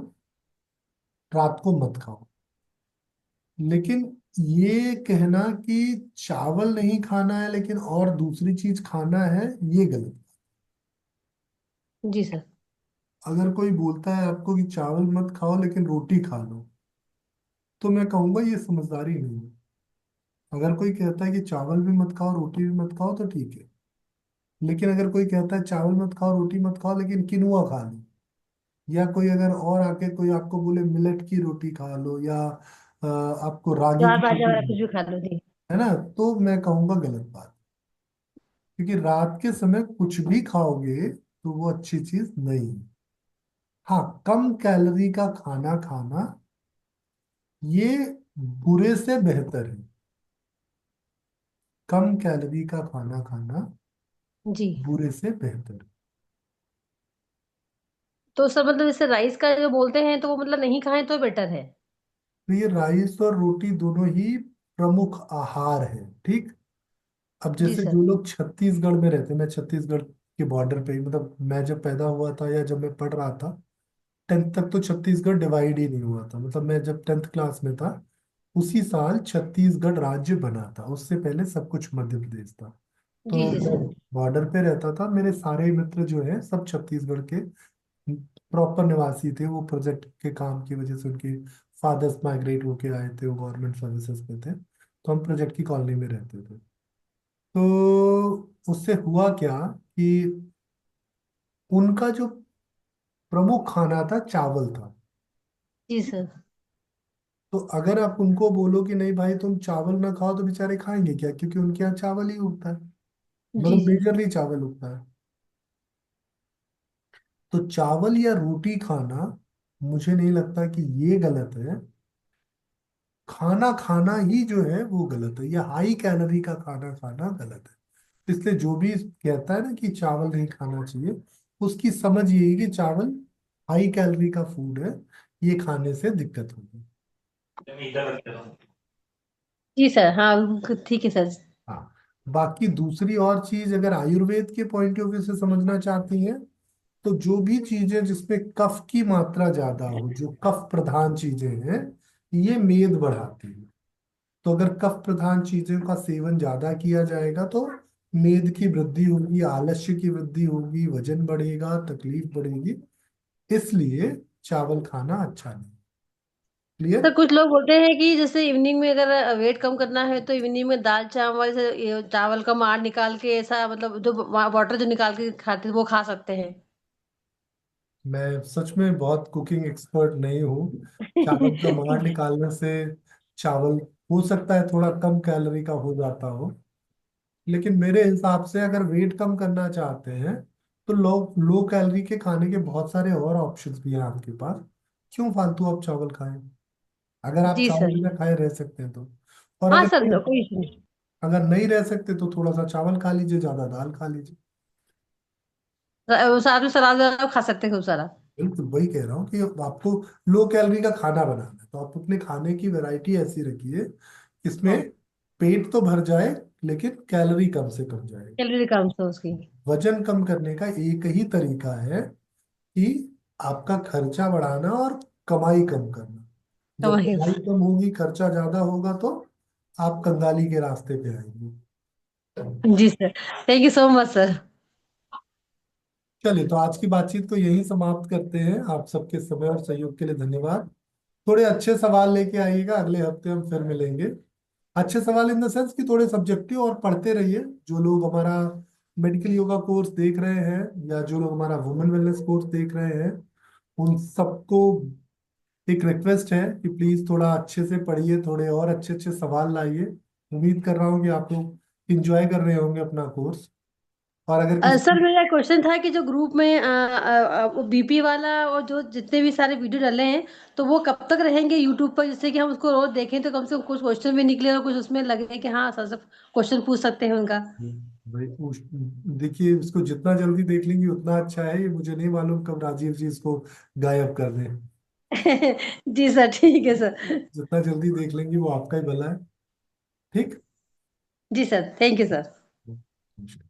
रात को मत खाओ। लेकिन ये कहना कि चावल नहीं खाना है लेकिन और दूसरी चीज खाना है, ये गलत। जी सर। अगर कोई बोलता है आपको कि चावल मत खाओ लेकिन रोटी खा लो, तो मैं कहूंगा ये समझदारी नहीं है। अगर कोई कहता है कि चावल भी मत खाओ रोटी भी मत खाओ तो ठीक है। लेकिन अगर कोई कहता है चावल मत खाओ रोटी मत खाओ लेकिन किनुआ खा लो, या कोई अगर और आके कोई आपको बोले मिलेट की रोटी खा लो, या आपको रागी ज्वार की बाजरा रोटी वाला खा कुछ लो, भी खा लो जी। है ना, तो मैं कहूंगा गलत बात। क्योंकि रात के समय कुछ भी खाओगे तो वो अच्छी चीज नहीं है। हाँ, कम कैलोरी का खाना खाना ये बुरे से बेहतर है। कम कैलोरी का खाना खाना जी। बुरे से बेहतर है। तो सर मतलब जैसे राइस का जो बोलते हैं तो वो मतलब नहीं खाएं तो बेटर है? तो ये राइस और रोटी दोनों ही प्रमुख आहार है। ठीक। अब जी जैसे सर। जो लोग छत्तीसगढ़ में रहते हैं, मैं छत्तीसगढ़ के बॉर्डर पे ही, मतलब मैं जब पैदा हुआ था या जब मैं पढ़ रहा था 10th तक, तो छत्तीसगढ़ डिवाइड ही नहीं हुआ था। मतलब मैं जब 10th क्लास में था उसी साल छत्तीसगढ़ राज्य बना था, उससे पहले सब कुछ मध्य प्रदेश था। जी तो जी मैं सर। बॉर्डर पे रहता था, मेरे सारे मित्र जो है सब छत्तीसगढ़ के प्रॉपर निवासी थे। वो प्रोजेक्ट के काम की वजह से उनके फादर्स माइग्रेट होके आए थे, वो गवर्नमेंट सर्विसेज पे थे, तो हम प्रोजेक्ट की कॉलोनी में रहते थे। तो उससे हुआ क्या कि उनका जो प्रमुख खाना था चावल था। जी सर। तो अगर आप उनको बोलो कि नहीं भाई तुम चावल ना खाओ, तो बेचारे खाएंगे क्या, क्योंकि उनके यहाँ चावल ही उगता है, जी मतलब सर। मेजरली चावल उगता है। तो चावल या रोटी खाना मुझे नहीं लगता कि ये गलत है। खाना खाना ही जो है वो गलत है, या हाई कैलोरी का खाना खाना गलत है। इसलिए जो भी कहता है ना कि चावल नहीं खाना चाहिए, उसकी समझ यही है कि चावल हाई कैलोरी का फूड है, ये खाने से दिक्कत होगी। जी सर, हाँ ठीक है सर। हाँ। बाकी दूसरी और चीज, अगर आयुर्वेद के पॉइंट ऑफ व्यू से समझना चाहती हैं, तो जो भी चीजें जिसमें कफ की मात्रा ज्यादा हो, जो कफ प्रधान चीजें हैं, ये मेद बढ़ाती है। तो अगर कफ प्रधान चीजों का सेवन ज्यादा किया जाएगा तो मेद की वृद्धि होगी, आलस्य की वृद्धि होगी, वजन बढ़ेगा, तकलीफ बढ़ेगी। इसलिए चावल खाना अच्छा नहीं। क्लियर? सर कुछ लोग बोलते हैं कि जैसे इवनिंग में अगर वेट कम करना है तो इवनिंग में दाल चावल से ये चावल का मार निकाल के ऐसा मतलब जो वाटर जो निकाल के खाते हैं वो खा सकते हैं। मैं सच में बहुत कुकिंग एक्सपर्ट नहीं हूँ। चावल का मार निकालने से चावल हो सकता है थोड़ा कम कैलोरी का हो जाता हो, लेकिन मेरे हिसाब से अगर वेट कम करना चाहते हैं तो लो लो कैलोरी के खाने के बहुत सारे और ऑप्शंस भी हैं आपके पास। क्यों फालतू आप चावल खाएं, अगर आप जी चावल सर। बिना खाए रह सकते हैं तो। और हाँ अगर सर, नहीं, कोई इशू नहीं। अगर नहीं रह सकते तो थोड़ा सा चावल खा लीजिए, ज्यादा दाल खा लीजिए। साथ में सलाद वगैरह खा सकते हैं खूब सारा। बिल्कुल वही कह रहा हूँ कि आपको लो कैलोरी का खाना बनाना है, तो आप अपने खाने की वैरायटी ऐसी रखिए इसमें हाँ, पेट तो भर जाए, लेकिन कैलोरी कम से कम जाए। कैलोरी कम से उसकी। वजन कम करने का एक ही तरीका है कि आपका खर्चा बढ़ाना और कमाई कम करना। जब समझ कमाई कम होगी, खर्चा ज्यादा होगा, तो आप कंगाली के रास्ते पे आएंगे। जी sir, thank you so much sir. चलिए, तो आज की बातचीत को यहीं समाप्त करते हैं। आप सबके समय और सहयोग के लिए धन्यवाद। थोड़े अच्छे सवाल लेके आइएगा, अगले हफ्ते हम फिर मिलेंगे। अच्छे सवाल इन द सेंस कि थोड़े सब्जेक्टिव, और पढ़ते रहिए। जो लोग हमारा मेडिकल योगा कोर्स देख रहे हैं, या जो लोग हमारा वुमेन वेलनेस कोर्स देख रहे हैं, उन सबको एक रिक्वेस्ट है कि प्लीज थोड़ा अच्छे से पढ़िए, थोड़े और अच्छे अच्छे सवाल लाइए। उम्मीद कर रहा हूँ कि आप लोग इंजॉय कर रहे होंगे अपना कोर्स। और अगर सर किसी, मेरा क्वेश्चन था कि जो ग्रुप में बीपी वाला और जो जितने भी सारे वीडियो डाले हैं तो वो कब तक रहेंगे यूट्यूब पर, जिससे कि हम उसको रोज देखें तो कम से कम कुछ क्वेश्चन भी निकले और कुछ उसमें लगे कि हाँ सर से क्वेश्चन पूछ सकते हैं उनका। भाई देखिए, इसको जितना जल्दी देख लेंगे उतना अच्छा है। ये मुझे नहीं मालूम कब राजीव जी इसको गायब कर दें। जी सर, ठीक है सर। जितना जल्दी देख लेंगे वो आपका ही भला है। ठीक। जी सर, थैंक यू सर। नमस्कार।